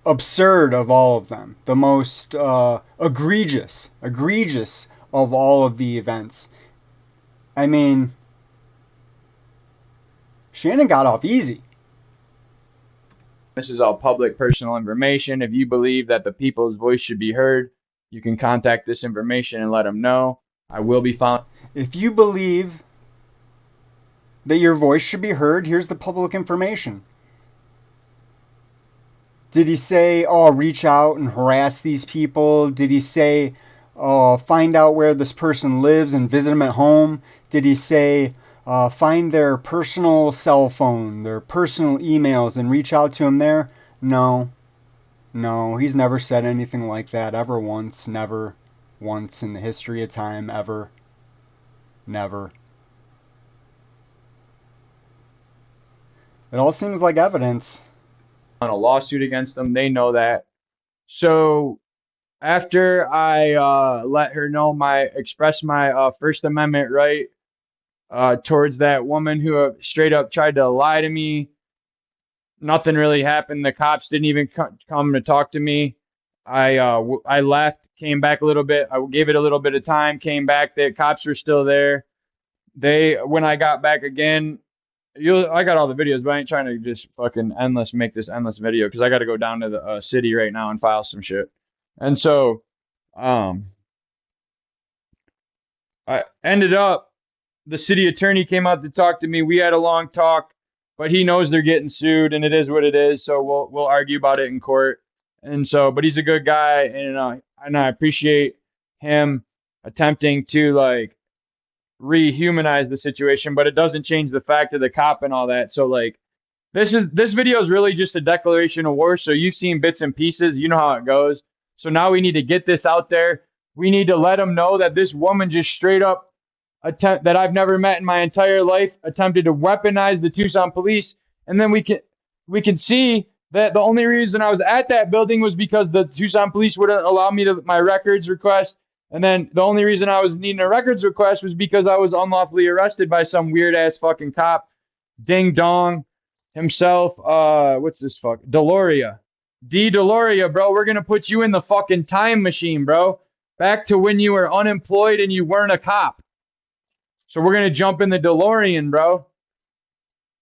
absurd of all of them, the most egregious of all of the events. I mean, Shannon got off easy. This is all public personal information. If you believe that the people's voice should be heard, you can contact this information and let them know. I will be following. If you believe that your voice should be heard, here's the public information. Did he say, oh, reach out and harass these people? Did he say, oh, find out where this person lives and visit them at home? Did he say, find their personal cell phone, their personal emails, and reach out to them there? No. No, he's never said anything like that ever once. Never once in the history of time, ever. Never. It all seems like evidence. On a lawsuit against them, they know that. So after I let her know express my First Amendment right towards that woman who straight up tried to lie to me, nothing really happened. The cops didn't even come to talk to me. I left, came back a little bit. I gave it a little bit of time, came back. The cops were still there. When I got back again, I got all the videos, but I ain't trying to just fucking make this endless video because I got to go down to the city right now and file some shit. And so, I ended up, the city attorney came out to talk to me. We had a long talk, but he knows they're getting sued and it is what it is. So we'll argue about it in court. And so, but he's a good guy, and I appreciate him attempting to like rehumanize the situation, but it doesn't change the fact of the cop and all that. So like this video is really just a declaration of war. So you've seen bits and pieces, you know how it goes. So now we need to get this out there. We need to let them know that this woman just straight up that I've never met in my entire life attempted to weaponize the Tucson police. And then we can see that the only reason I was at that building was because the Tucson police wouldn't allow me to my records request. And then the only reason I was needing a records request was because I was unlawfully arrested by some weird ass fucking cop, Ding Dong himself. What's this fuck? Deloria, bro. We're gonna put you in the fucking time machine, bro. Back to when you were unemployed and you weren't a cop. So we're gonna jump in the DeLorean, bro.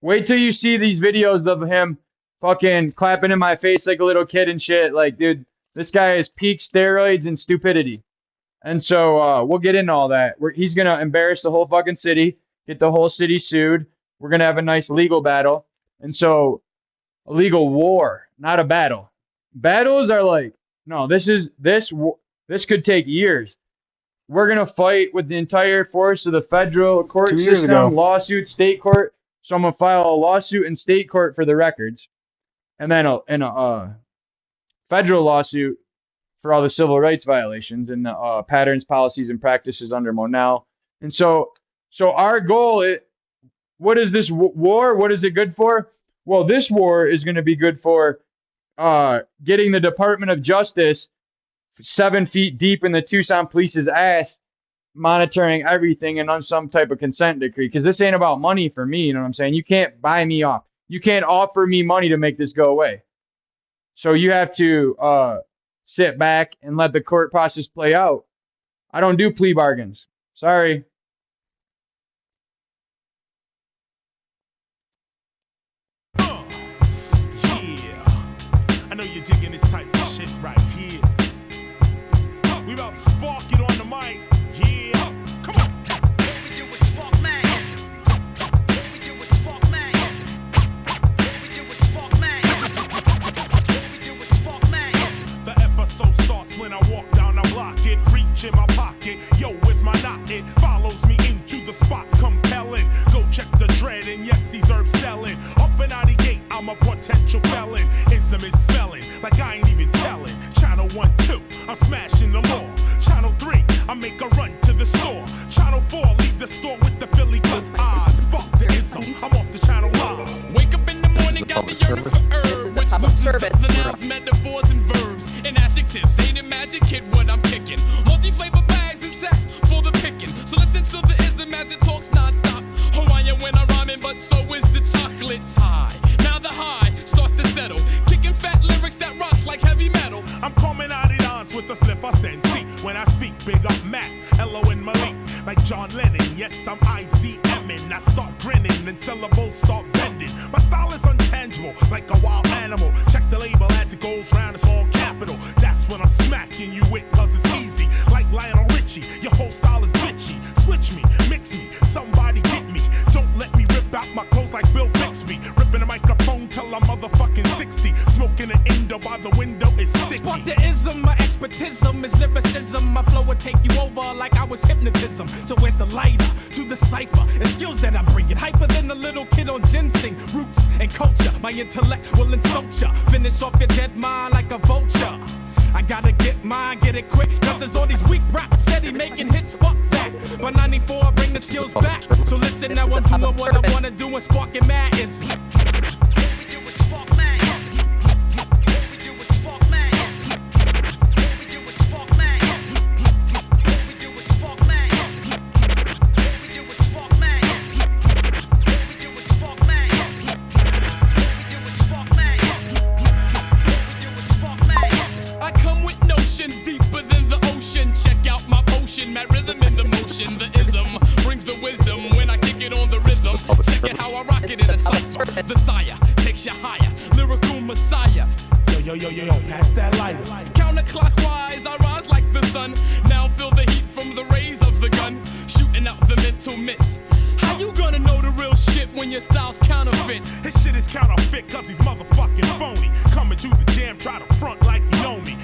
Wait till you see these videos of him fucking clapping in my face like a little kid and shit. Like, dude, this guy is peak steroids and stupidity. And so we'll get into all that. He's going to embarrass the whole fucking city, get the whole city sued. We're going to have a nice legal battle. And so a legal war, not a battle. Battles are like, no, this could take years. We're going to fight with the entire force of the federal court system, lawsuit, state court. So I'm going to file a lawsuit in state court for the records. And then a federal lawsuit for all the civil rights violations and the patterns, policies, and practices under Moehr. And so our goal, what is this war? What is it good for? Well, this war is going to be good for getting the Department of Justice 7 feet deep in the Tucson police's ass, monitoring everything and on some type of consent decree. Because this ain't about money for me, you know what I'm saying? You can't buy me off. You can't offer me money to make this go away. So you have to sit back and let the court process play out. I don't do plea bargains. Sorry. Yeah, I know you're digging this type of shit right here. We about to spark it on the mic. Yeah, come on. What we do with spark mags. What we do with spark mags. What we do with spark mags. What we do with spark mags. The episode starts when I walk down the block. It reach in my pocket. Yo, where's my knot? It follows me into the spot, compelling. Go check the dread, and yes, he's herb selling. Up and out the gate, I'm a potential felon. Ism is smelling like I ain't even telling. Channel 1, 2, I'm smashing the law. Channel 3, I make a run to the store. Channel 4, leave the store with the Philly, cause I spark the ism. I'm off the channel live. Wake up in the morning, got the yearning for herb, which loses up the nouns, metaphors, and verbs, and adjectives. Ain't it magic, kid, what I'm kicking? Multi-flavor bags and sex for the picking. So listen to the ism as it talks non-stop. Hawaiian when I'm rhyming, but so is the chocolate tie. Now the high starts to settle, kicking fat lyrics that rocks like heavy metal. I'm coming out in odds with a slip of sense. When I speak, big up Matt, Elo and Malik, like John Lennon. Yes, I'm ICMing. I start grinning and syllables start bending. My style is untangible, like a wild animal. window by the window is sticky. Spark the ism, my expertism is lyricism. My flow would take you over like I was hypnotism. So where's the lighter to the cipher? And skills that I bring it hyper than a little kid on ginseng. Roots and culture, my intellect will insult ya. Finish off your dead mind like a vulture. I gotta get mine, get it quick, cause there's all these weak raps steady making hits, fuck that. But 94, bring the skills back. So listen, now I'm doing what I wanna do and sparking mad is. Deeper than the ocean, check out my potion, mad rhythm in the motion. The ism brings the wisdom when I kick it on the rhythm. Check it how I rock it in a cipher. The sire takes you higher, lyrical messiah. Yo, pass that lighter. Counterclockwise, I rise like the sun. Now feel the heat from the rays of the gun, shooting out the mental miss. How you gonna know the real shit when your style's counterfeit? His shit is counterfeit cause he's motherfucking phony. Coming to the jam, try to front like you know me.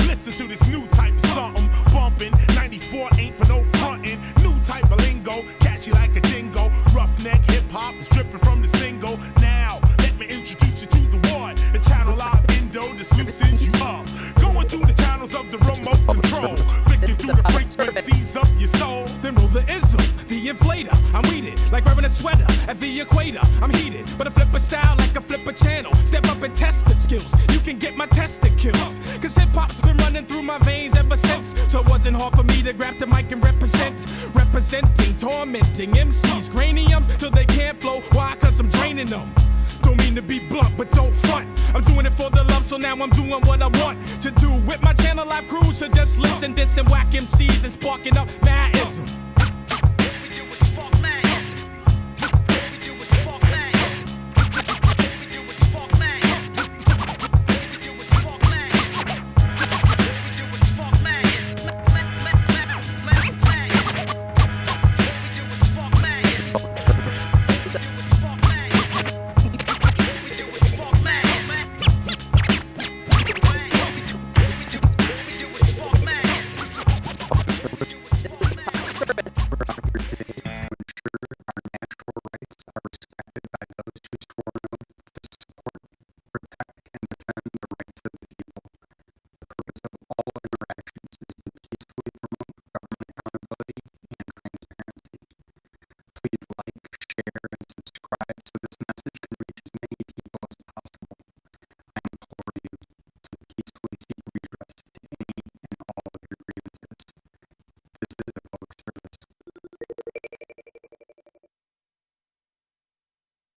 Listen to this new type of something. Bumping, 94 ain't for no frontin'. New type of lingo, catchy like a jingo. Roughneck hip-hop is dripping from the single. Now, let me introduce you to the one. The channel out window, this loosens you up. Going through the channels of the remote control. Flicking through the frequencies of your soul. Then roll the ism, the inflator. I'm weeded, like wearing a sweater at the equator. I'm heated, but I flip a style like a flipper channel. Step up and test the skills. You can get my testicles. Cause hip-hop's been running through my veins ever since. So it wasn't hard for me to grab the mic and represent. Representing, tormenting MCs, craniums till they can't flow. Why? Cause I'm draining them. Don't mean to be blunt, but don't front. I'm doing it for the love, so now I'm doing what I want to do with my channel live crew. So just listen, this and whack MCs and sparking up madism.